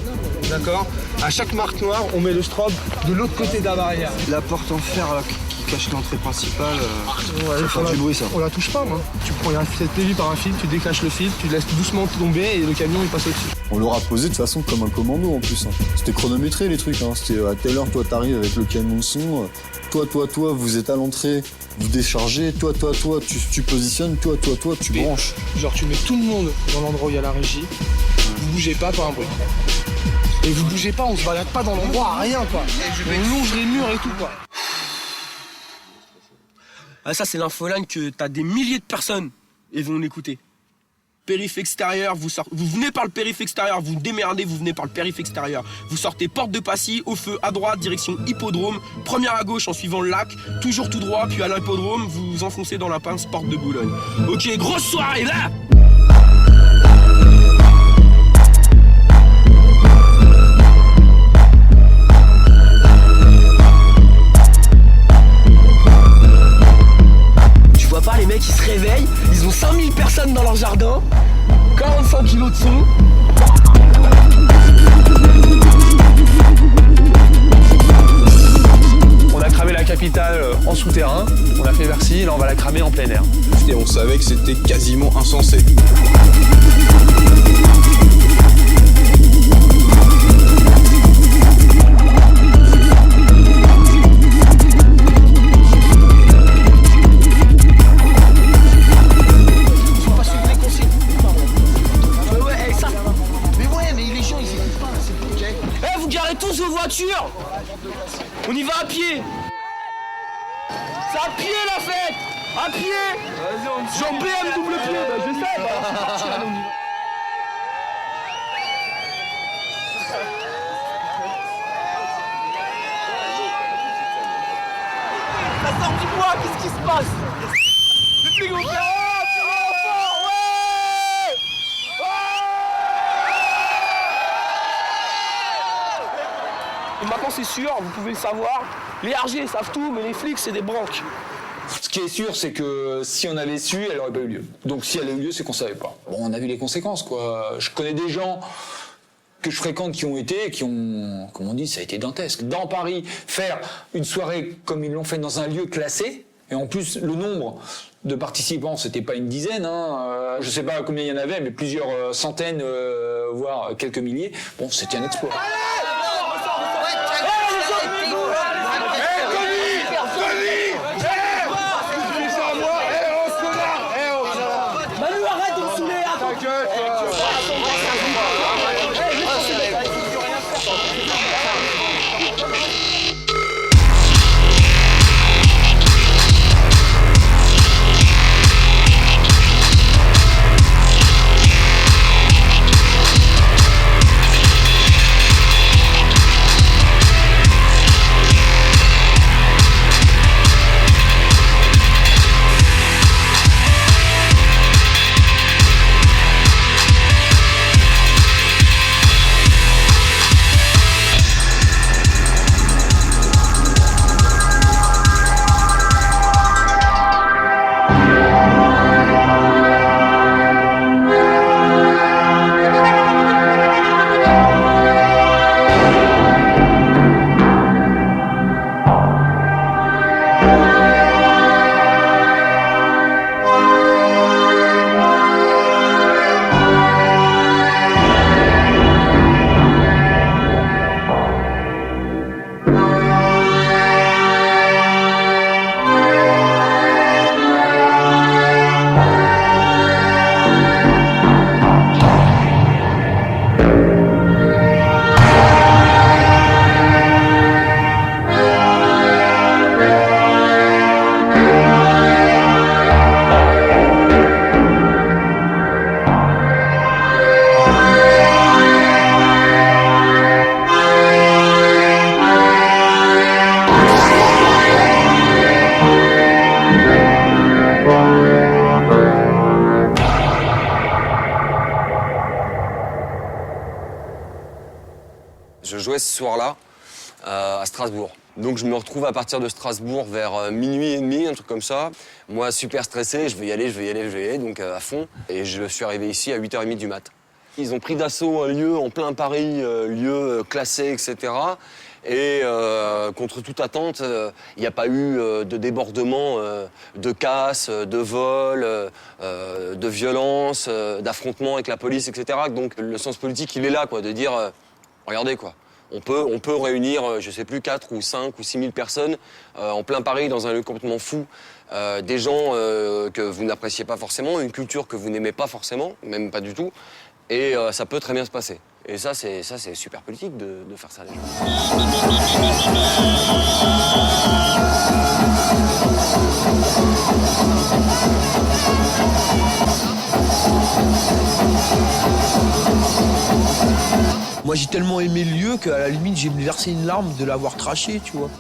d'accord? À chaque marque noire, on met le strobe de l'autre côté de la barrière.
La porte en fer là, qui cache l'entrée principale, ça fait du bruit ça.
On la touche pas, moi. Tu prends cette lévie par un fil, tu décaches le fil, tu laisses doucement tomber et le camion il passe au-dessus.
On l'aura posé de façon comme un commando en plus. C'était chronométré les trucs. C'était à telle heure, toi t'arrives avec le camion de son. Toi, vous êtes à l'entrée, vous déchargez. Toi, tu positionnes. Toi, tu branches.
Genre tu mets tout le monde dans l'endroit où il y a la régie. Vous bougez pas par un bruit. Et vous bougez pas, on se balade pas dans l'endroit, rien quoi. On longe les murs et tout quoi.
Ah ça c'est l'infoline que t'as des milliers de personnes et vont l'écouter. Périph' extérieur, vous venez par le périph' extérieur, vous démerdez, vous venez par le périph' extérieur. Vous sortez porte de Passy, au feu à droite, direction hippodrome, première à gauche en suivant le lac, toujours tout droit, puis à l'hippodrome, vous vous enfoncez dans la pince porte de Boulogne. Ok, grosse soirée là. Pas les mecs ils se réveillent, ils ont 5000 personnes dans leur jardin, 45 kilos de son.
On a cramé la capitale en souterrain, on a fait Bercy, là on va la cramer en plein air.
Et on savait que c'était quasiment insensé.
Tous vos voitures. On y va à pied. C'est à pied la fête. À pied. Genre BM double pied, je sais. C'est parti là, on y va. Ça sort du bois, qu'est-ce qui se passe? Les flics vont faire et maintenant c'est sûr, vous pouvez le savoir, les RG savent tout, mais les flics c'est des branques.
Ce qui est sûr, c'est que si on avait su, elle n'aurait pas eu lieu. Donc si elle a eu lieu, c'est qu'on savait pas. Bon, on a vu les conséquences, quoi. Je connais des gens que je fréquente qui ont été, et qui ont, comme on dit, ça a été dantesque. Dans Paris, faire une soirée comme ils l'ont fait dans un lieu classé, et en plus le nombre de participants, c'était pas une dizaine, je sais pas combien il y en avait, mais plusieurs centaines, voire quelques milliers. Bon, c'était un exploit.
jouais ce soir-là à Strasbourg. Donc je me retrouve à partir de Strasbourg vers minuit et demi, un truc comme ça. Moi, super stressé, je vais y aller, donc à fond. Et je suis arrivé ici à 8h30 du mat. Ils ont pris d'assaut un lieu en plein Paris, lieu classé, etc. Et contre toute attente, il n'y a pas eu de débordement, de casse, de vol, de violence, d'affrontement avec la police, etc. Donc le sens politique, il est là, quoi, de dire, regardez, quoi. On peut réunir, je sais plus, 4 ou 5 ou 6 000 personnes en plein Paris dans un lieu complètement fou. Des gens que vous n'appréciez pas forcément, une culture que vous n'aimez pas forcément, même pas du tout. Et ça peut très bien se passer. Et ça, c'est super politique de faire ça, les gens.
Moi, j'ai tellement aimé le lieu qu'à la limite, j'ai versé une larme de l'avoir craché, tu vois.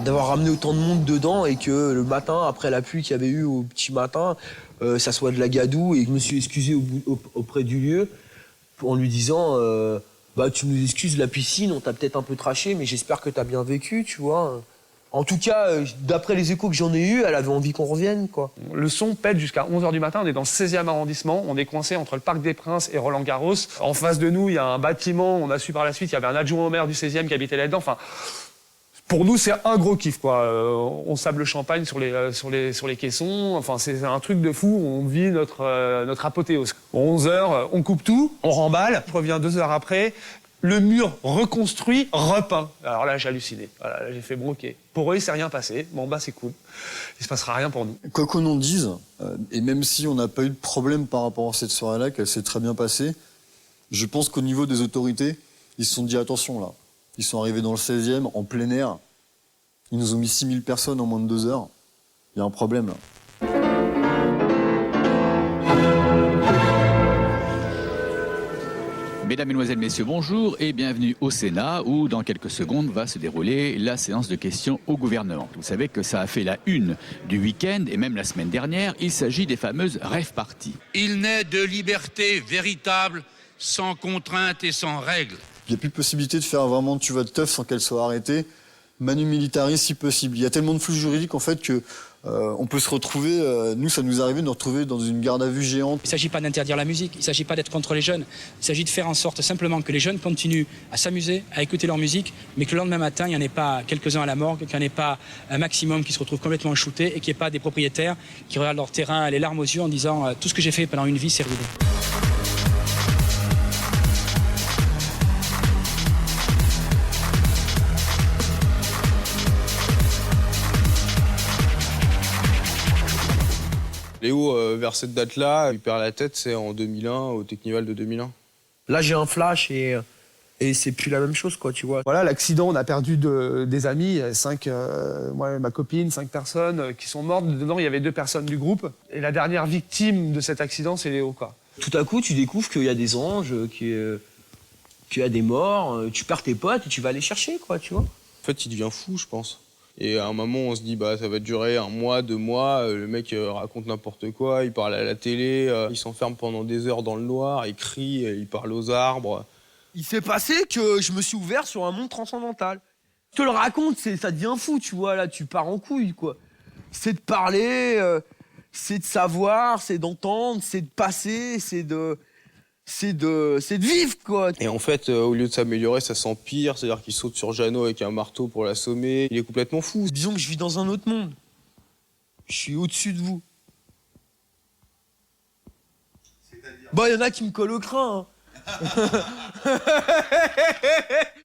D'avoir ramené autant de monde dedans et que le matin, après la pluie qu'il y avait eu au petit matin, ça soit de la gadoue. Et je me suis excusé auprès du lieu en lui disant bah, tu nous excuses, la piscine, on t'a peut-être un peu traché, mais j'espère que t'as bien vécu, tu vois. En tout cas, d'après les échos que j'en ai eus, elle avait envie qu'on revienne, quoi.
Le son pète jusqu'à 11h du matin, on est dans le 16e arrondissement, on est coincé entre le Parc des Princes et Roland-Garros. En face de nous, il y a un bâtiment, on a su par la suite, il y avait un adjoint au maire du 16e qui habitait là-dedans. Enfin, pour nous, c'est un gros kiff, quoi. On sable le champagne sur les caissons. Enfin, c'est un truc de fou. On vit notre apothéose. 11h, on coupe tout, on remballe. Je reviens 2 heures après. Le mur reconstruit, repeint. Alors là, j'ai halluciné. Voilà, là, j'ai fait bon, ok. Pour eux, il s'est rien passé. Bon, bah, c'est cool. Il se passera rien pour nous.
Quoi qu'on en dise, et même si on n'a pas eu de problème par rapport à cette soirée-là, qu'elle s'est très bien passée, je pense qu'au niveau des autorités, ils se sont dit attention, là. Ils sont arrivés dans le 16e, en plein air. Ils nous ont mis 6 000 personnes en moins de 2 heures. Il y a un problème, là.
Mesdames, Mesdemoiselles, Messieurs, bonjour et bienvenue au Sénat où, dans quelques secondes, va se dérouler la séance de questions au gouvernement. Vous savez que ça a fait la une du week-end et même la semaine dernière. Il s'agit des fameuses rave-parties.
Il n'est de liberté véritable sans contrainte et sans règles.
Il n'y a plus de possibilité de faire vraiment tu vas de teuf sans qu'elle soit arrêtée. Manu militari si possible. Il y a tellement de flou juridique en fait que on peut se retrouver, nous ça nous est arrivé de nous retrouver dans une garde à vue géante.
Il ne s'agit pas d'interdire la musique, il ne s'agit pas d'être contre les jeunes. Il s'agit de faire en sorte simplement que les jeunes continuent à s'amuser, à écouter leur musique, mais que le lendemain matin, il n'y en ait pas quelques-uns à la morgue, qu'il n'y en ait pas un maximum qui se retrouvent complètement shootés et qu'il n'y ait pas des propriétaires qui regardent leur terrain les larmes aux yeux en disant tout ce que j'ai fait pendant une vie, c'est ruiné.
Léo, vers cette date-là, il perd la tête, c'est en 2001, au Technival de 2001.
Là, j'ai un flash et c'est plus la même chose, quoi, tu vois.
Voilà, l'accident, on a perdu des amis, 5, moi et ma copine, 5 personnes qui sont mortes. Dedans, il y avait 2 personnes du groupe. Et la dernière victime de cet accident, c'est Léo, quoi.
Tout à coup, tu découvres qu'il y a des anges, qu'il y a des morts, tu perds tes potes et tu vas les chercher, quoi, tu vois.
En fait, il devient fou, je pense. Et à un moment, on se dit, bah, ça va durer 1 mois, 2 mois. Le mec raconte n'importe quoi, il parle à la télé, il s'enferme pendant des heures dans le noir, il crie, il parle aux arbres.
Il s'est passé que je me suis ouvert sur un monde transcendantal. Je te le raconte, ça devient fou, tu vois, là, tu pars en couille, quoi. C'est de parler, c'est de savoir, c'est d'entendre, c'est de passer, c'est de vivre, quoi.
Et en fait, au lieu de s'améliorer, ça s'empire. C'est-à-dire qu'il saute sur Jeannot avec un marteau pour l'assommer. Il est complètement fou.
Disons que je vis dans un autre monde. Je suis au-dessus de vous. Bah, il y en a qui me collent au crin, hein.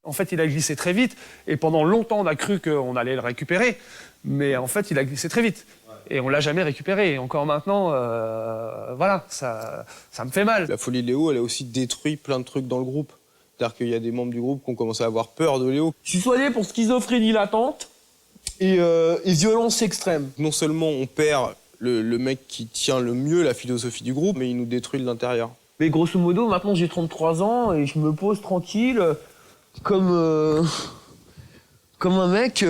En fait, il a glissé très vite. Et pendant longtemps, on a cru qu'on allait le récupérer. Mais en fait, il a glissé très vite. Et on l'a jamais récupéré. Et encore maintenant, voilà, ça me fait mal.
La folie de Léo, elle a aussi détruit plein de trucs dans le groupe. C'est-à-dire qu'il y a des membres du groupe qui ont commencé à avoir peur de Léo.
Je suis soigné pour schizophrénie latente et violence extrême.
Non seulement on perd le mec qui tient le mieux la philosophie du groupe, mais il nous détruit de l'intérieur.
Mais grosso modo, maintenant j'ai 33 ans et je me pose tranquille comme un mec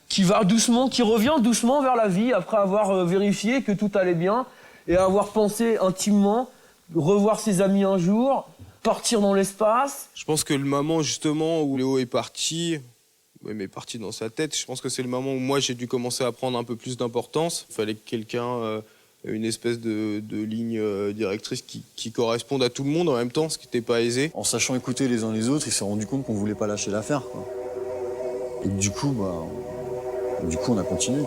qui va doucement, qui revient doucement vers la vie après avoir vérifié que tout allait bien et avoir pensé intimement revoir ses amis un jour, partir dans l'espace.
Je pense que le moment justement où Léo est parti, mais parti dans sa tête, je pense que c'est le moment où moi j'ai dû commencer à prendre un peu plus d'importance. Il fallait que quelqu'un, une espèce de ligne directrice qui corresponde à tout le monde en même temps, ce qui n'était pas aisé.
En sachant écouter les uns les autres, il s'est rendu compte qu'on voulait pas lâcher l'affaire, quoi. Et du coup, on a continué.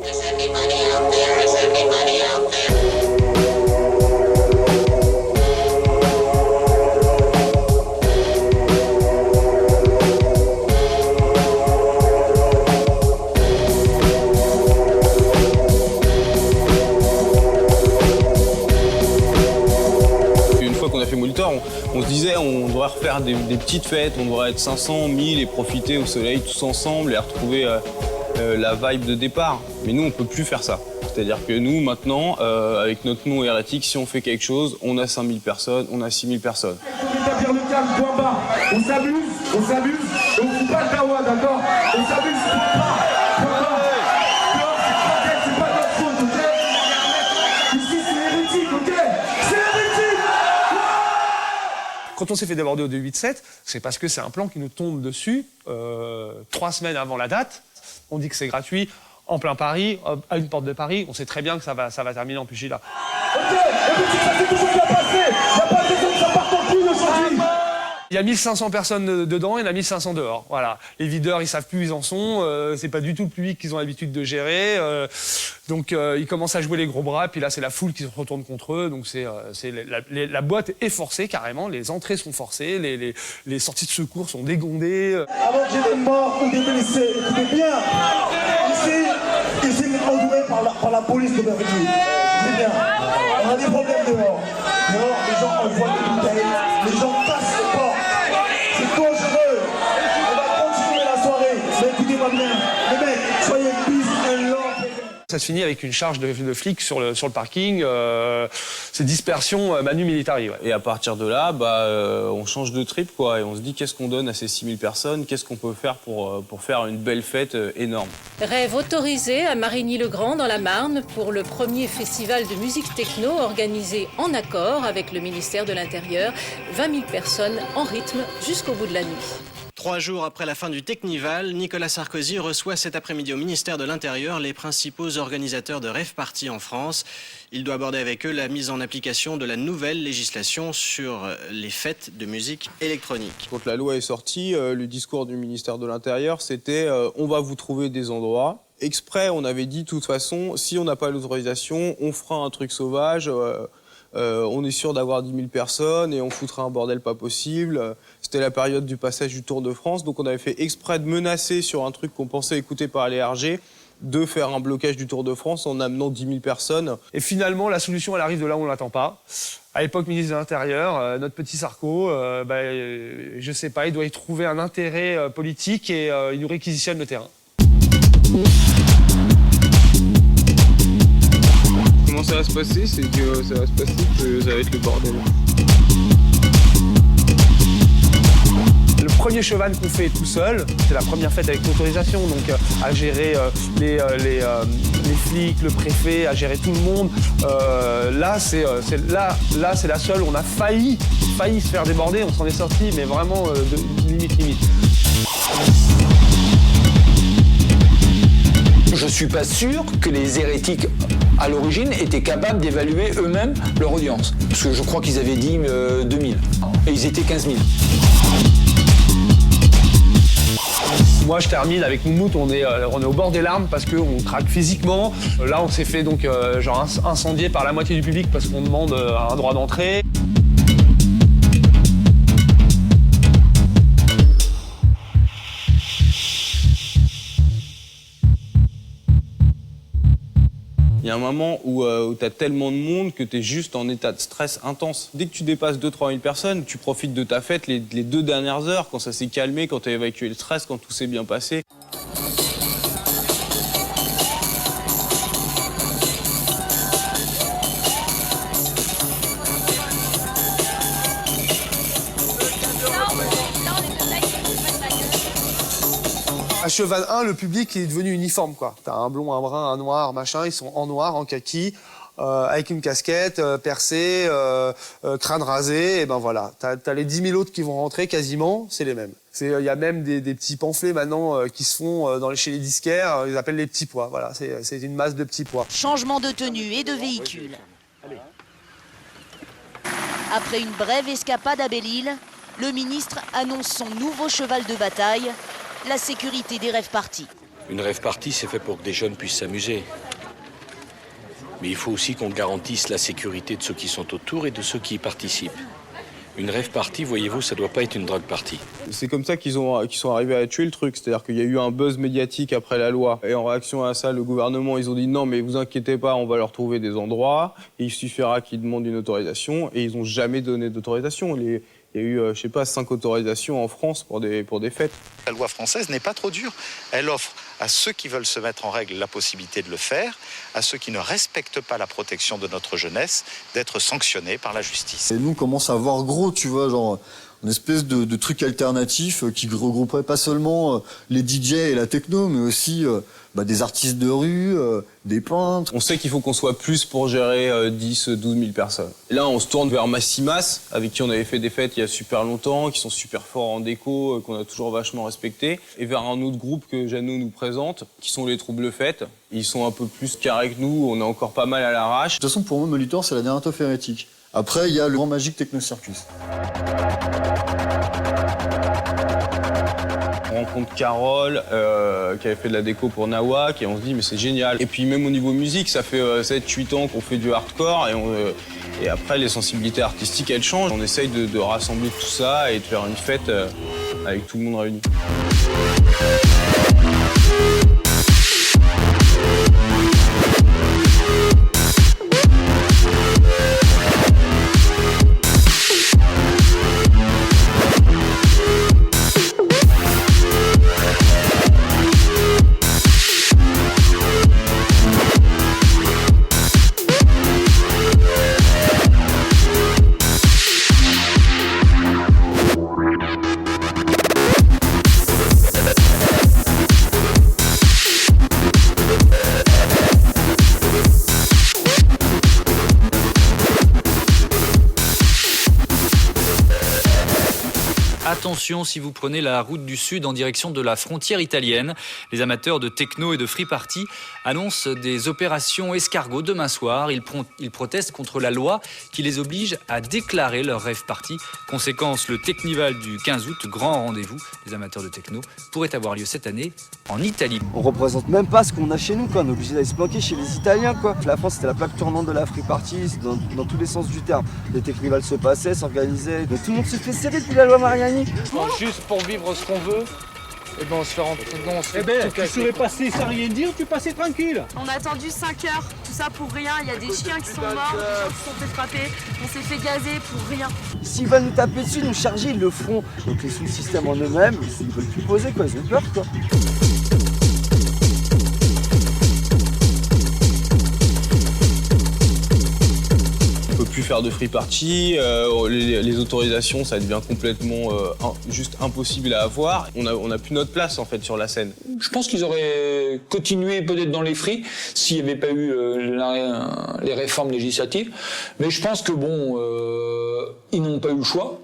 On se disait on devrait refaire des petites fêtes, on devrait être 500, 1000 et profiter au soleil tous ensemble et retrouver la vibe de départ. Mais nous, on peut plus faire ça. C'est-à-dire que nous, maintenant, avec notre nom hérétique, si on fait quelque chose, on a 5000 personnes, on a 6000 personnes.
Il faut établir le calme, point bas. On s'amuse, et on fout pas le dawa, d'accord? On s'amuse, point bas. Dehors, c'est pas notre faute, ok? Ici, c'est hérétique, ok? C'est hérétique!
Quand on s'est fait déborder au 287, c'est parce que c'est un plan qui nous tombe dessus 3 semaines avant la date. On dit que c'est gratuit, en plein Paris, à une porte de Paris. On sait très bien que ça va terminer en pugilat.
Ok, et puis ça s'est toujours bien passé. Il n'y a pas de raison que ça parte en couille aujourd'hui.
Il y a 1500 personnes dedans, il y en a 1500 dehors. Voilà. Les videurs, ils savent plus où ils en sont. C'est pas du tout le public qu'ils ont l'habitude de gérer. Donc ils commencent à jouer les gros bras. Puis là, c'est la foule qui se retourne contre eux. Donc la boîte est forcée carrément. Les entrées sont forcées. Les sorties de secours sont dégondées.
Avant qu'il y ait des morts ou des blessés, écoutez bien. Ici, entouré par la police de Bercy. Écoutez bien. On a des problèmes dehors. Dehors, les gens envoient des bouteilles. Les gens cassent les portes. C'est dangereux. On va continuer la soirée. Mais écoutez-moi bien. Les mecs, soyez peace and love.
Ça se finit avec une charge de flics sur le parking. C'est dispersion manu militari. Ouais.
Et à partir de là, on change de trip, quoi. Et on se dit qu'est-ce qu'on donne à ces 6000 personnes? Qu'est-ce qu'on peut faire pour faire une belle fête énorme?
Rêve autorisé à Marigny-le-Grand dans la Marne pour le premier festival de musique techno organisé en accord avec le ministère de l'Intérieur. 20 000 personnes en rythme jusqu'au bout de la nuit.
3 jours après la fin du Technival, Nicolas Sarkozy reçoit cet après-midi au ministère de l'Intérieur les principaux organisateurs de rave party en France. Il doit aborder avec eux la mise en application de la nouvelle législation sur les fêtes de musique électronique.
Quand la loi est sortie, le discours du ministère de l'Intérieur, c'était on va vous trouver des endroits. Exprès, on avait dit de toute façon, si on n'a pas l'autorisation, on fera un truc sauvage. On est sûr d'avoir 10 000 personnes et on foutra un bordel pas possible. C'était la période du passage du Tour de France, donc on avait fait exprès de menacer sur un truc qu'on pensait écouter par les RG, de faire un blocage du Tour de France en amenant 10 000 personnes.
Et finalement, la solution, elle arrive de là où on ne l'attend pas. À l'époque, ministre de l'Intérieur, notre petit Sarko, je sais pas, il doit y trouver un intérêt politique et il nous réquisitionne le terrain.
Comment ça va se passer? C'est que ça va être le bordel.
Le premier cheval qu'on fait tout seul, c'est la première fête avec l'autorisation, donc à gérer les flics, le préfet, à gérer tout le monde. Là, c'est la seule. On a failli se faire déborder, on s'en est sorti, mais vraiment limite.
Je suis pas sûr que les hérétiques, à l'origine, étaient capables d'évaluer eux-mêmes leur audience. Parce que je crois qu'ils avaient dit 2000. Et ils étaient 15 000.
Moi, je termine avec Moumout, on est au bord des larmes parce qu'on craque physiquement. Là, on s'est fait donc incendier par la moitié du public parce qu'on demande un droit d'entrée.
Il y a un moment où tu as tellement de monde que tu es juste en état de stress intense. Dès que tu dépasses 2-3 000 personnes, tu profites de ta fête les 2 dernières heures, quand ça s'est calmé, quand tu as évacué le stress, quand tout s'est bien passé.
À Cheval 1, le public est devenu uniforme, quoi. T'as un blond, un brun, un noir, machin, ils sont en noir, en kaki, avec une casquette, percée, crâne rasé, et ben voilà. T'as les 10 000 autres qui vont rentrer, quasiment, c'est les mêmes. Il y a même des petits pamphlets maintenant qui se font chez les disquaires, ils appellent les petits pois, voilà, c'est une masse de petits pois.
Changement de tenue et de véhicule. Après une brève escapade à Belle-Île, le ministre annonce son nouveau cheval de bataille, la sécurité des rave-parties.
Une rave-party, c'est fait pour que des jeunes puissent s'amuser. Mais il faut aussi qu'on garantisse la sécurité de ceux qui sont autour et de ceux qui y participent. Une rave-party, voyez-vous, ça doit pas être une drogue-party.
C'est comme ça qu'ils sont arrivés à tuer le truc. C'est-à-dire qu'il y a eu un buzz médiatique après la loi. Et en réaction à ça, le gouvernement, ils ont dit non, mais vous inquiétez pas, on va leur trouver des endroits. Et il suffira qu'ils demandent une autorisation. Et ils n'ont jamais donné d'autorisation. Il y a eu, 5 autorisations en France pour des fêtes.
La loi française n'est pas trop dure. Elle offre à ceux qui veulent se mettre en règle la possibilité de le faire, à ceux qui ne respectent pas la protection de notre jeunesse, d'être sanctionnés par la justice.
Et nous, on commence à voir gros, tu vois, genre une espèce de truc alternatif qui regrouperait pas seulement les DJ et la techno, mais aussi des artistes de rue, des peintres.
On sait qu'il faut qu'on soit plus pour gérer 10, 12 000 personnes. Et là, on se tourne vers Massimas, avec qui on avait fait des fêtes il y a super longtemps, qui sont super forts en déco, qu'on a toujours vachement respecté, et vers un autre groupe que Jeannot nous présente, qui sont les Troubles Fêtes. Ils sont un peu plus carrés que nous, on est encore pas mal à l'arrache.
De toute façon, pour moi, Molitor, c'est la dernière teuf hérétique. Après, il y a le Grand Magique Techno Circus.
On rencontre Carole, qui avait fait de la déco pour Nawak, et on se dit mais c'est génial. Et puis même au niveau musique, ça fait 7-8 ans qu'on fait du hardcore, et après les sensibilités artistiques elles changent. On essaye de rassembler tout ça et de faire une fête avec tout le monde réuni.
Attention si vous prenez la route du Sud en direction de la frontière italienne. Les amateurs de techno et de free party annoncent des opérations escargots demain soir. Ils protestent contre la loi qui les oblige à déclarer leur rave party. Conséquence, le Technival du 15 août, grand rendez-vous des amateurs de techno, pourrait avoir lieu cette année en Italie.
On représente même pas ce qu'on a chez nous, quoi. On est obligé d'aller se planquer chez les Italiens, quoi. La France, c'était la plaque tournante de la free party, dans tous les sens du terme. Les Technival se passaient, s'organisaient. Tout le monde se fait serrer depuis la loi Mariani.
Juste pour vivre ce qu'on veut, et ben on se fait rentrer dedans.
Tu serais passé sans rien dire, tu passais tranquille.
On a attendu 5 heures, tout ça pour rien. Il y a des chiens qui sont morts, des gens qui se sont fait frapper. On s'est fait gazer pour rien.
S'ils veulent nous taper dessus, nous charger, ils le feront. Donc les sous-systèmes en eux-mêmes, ils veulent plus poser, quoi. Ils ont peur, quoi.
Plus faire de free party, les autorisations ça devient complètement juste impossible à avoir. On a plus notre place en fait sur la scène.
Je pense qu'ils auraient continué peut-être dans les free s'il n'y avait pas eu les réformes législatives. Mais je pense que bon, ils n'ont pas eu le choix.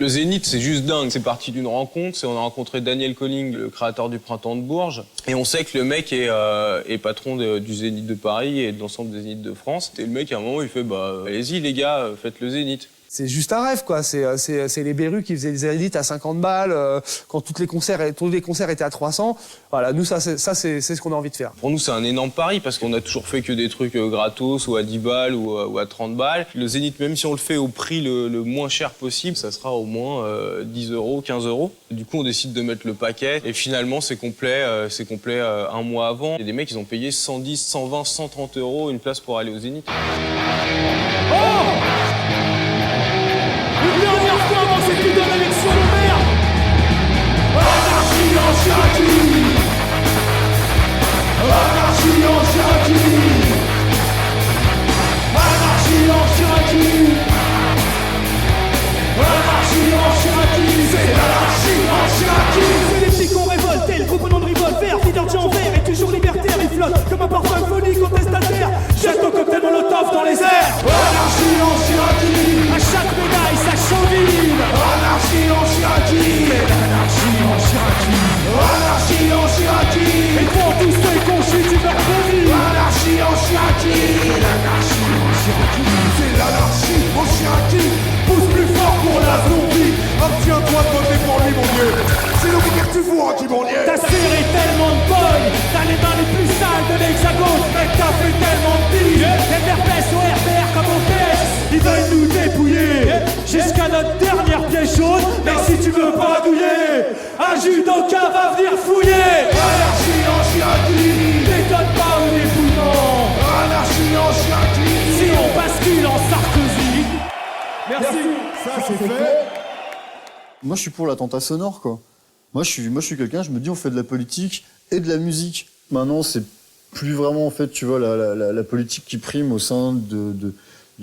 Le Zénith, c'est juste dingue. C'est parti d'une rencontre. On a rencontré Daniel Colling, le créateur du Printemps de Bourges. Et on sait que le mec est patron du Zénith de Paris et de l'ensemble des Zéniths de France. Et le mec, à un moment, il fait allez-y les gars, faites le Zénith.
C'est juste un rêve, quoi. C'est les Berus qui faisaient des Zéniths à 50 balles, quand tous les concerts étaient à 300. Voilà, nous, ça c'est ce qu'on a envie de faire.
Pour nous, c'est un énorme pari parce qu'on a toujours fait que des trucs gratos ou à 10 balles ou à 30 balles. Le Zénith, même si on le fait au prix le moins cher possible, ça sera au moins 10 €, 15 €. Du coup, on décide de mettre le paquet et finalement, c'est complet un mois avant. Il y a des mecs, ils ont payé 110, 120, 130 € une place pour aller au Zénith.
Une dernière fois avant cette élection de maire. Anarchie en Cherokee. Anarchie en Chiraki. Anarchie en Chiraki. Anarchie en Chiraki. C'est l'anarchie en Chiraki.
C'est les petits qu'on révolte, le groupe au nom de revolver, leader en vert et toujours libertaire, il flotte comme un parfum phonique contestataire. Jette ton cocktail molotov dans les airs.
Anarchie en Chiraki.
À chaque médaille, ça chauvine.
Anarchie en Chiraki.
C'est l'anarchie en Chiraki.
Anarchie en Chiraki.
Et pour tous ceux qu'on chute du leur vie.
Anarchie en Chiraki.
L'anarchie en Chiraki.
C'est l'anarchie en Chiraki.
Pousse plus fort pour la zombie.
Abtiens-toi de voter pour lui, mon Dieu. C'est le week-end tu vois qui m'en est.
T'as serré tellement de pognes. T'as les mains les plus sales de l'Hexagone. Mais t'as fait tellement de billes. Les verpès au RPR comme au PS. Ils veulent nous dépouiller jusqu'à notre dernière pièce chaude. Mais si tu veux pas douiller, un judoka va venir fouiller.
Anarchie en Chiraki.
N'étonne pas au dépouillement.
Anarchie en Chiraki.
Si on bascule en Sarkozy. Merci.
Ça c'est fait.
Moi, je suis pour l'attentat sonore, quoi. Moi, je suis quelqu'un, je me dis, on fait de la politique et de la musique. Maintenant, c'est plus vraiment, en fait, tu vois, la politique qui prime au sein de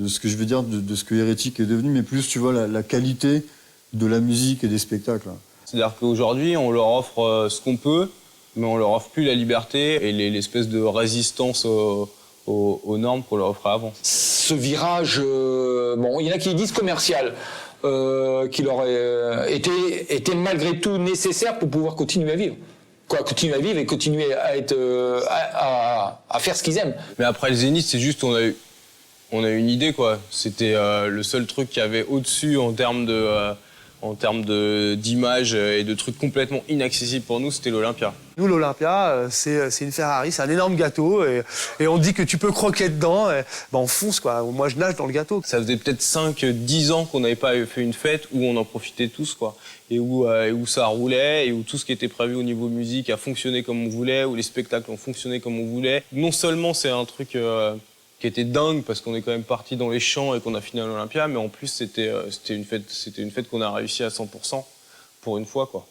ce que je veux dire, de ce que Hérétique est devenu, mais plus, tu vois, la qualité de la musique et des spectacles.
C'est-à-dire qu'aujourd'hui, on leur offre ce qu'on peut, mais on leur offre plus la liberté et l'espèce de résistance aux normes qu'on leur offrait avant.
Ce virage, bon, il y en a qui disent commercial, qu'il aurait été malgré tout nécessaire pour pouvoir continuer à vivre. Continuer à vivre et continuer à être, à faire ce qu'ils aiment.
Mais après le Zénith, c'est juste on a eu une idée, quoi. C'était le seul truc qu'il y avait au-dessus en termes d'image et de trucs complètement inaccessibles pour nous, c'était l'Olympia.
Nous, l'Olympia, c'est une Ferrari, c'est un énorme gâteau, et on dit que tu peux croquer dedans, et on fonce, quoi. Moi, je nage dans le gâteau.
Ça faisait peut-être 5-10 ans qu'on n'avait pas fait une fête où on en profitait tous, quoi. Et où ça roulait, et où tout ce qui était prévu au niveau musique a fonctionné comme on voulait, où les spectacles ont fonctionné comme on voulait. Non seulement c'est un truc qui était dingue, parce qu'on est quand même parti dans les champs et qu'on a fini à l'Olympia, mais en plus c'était une fête qu'on a réussi à 100% pour une fois, quoi.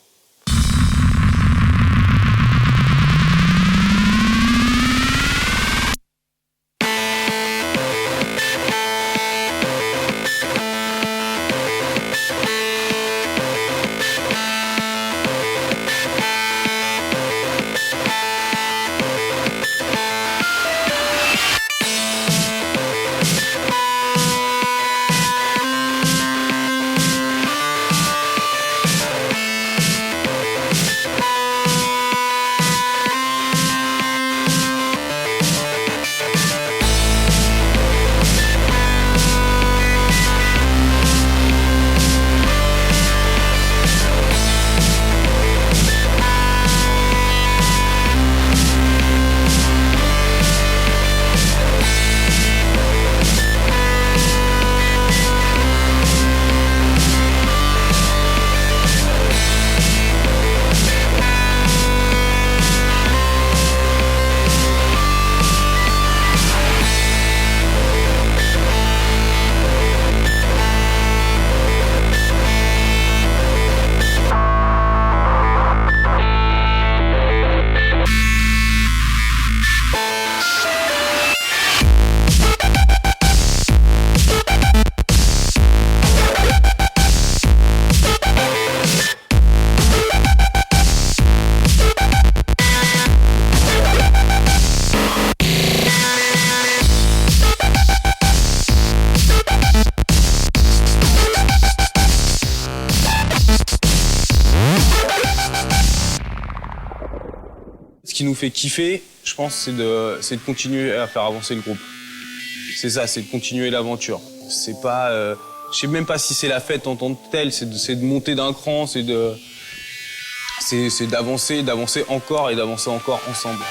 Ce qui nous fait kiffer, je pense, c'est de continuer à faire avancer le groupe. C'est ça, c'est de continuer l'aventure. C'est pas, je sais même pas si c'est la fête en tant que telle, c'est de monter d'un cran, c'est d'avancer encore et d'avancer encore ensemble.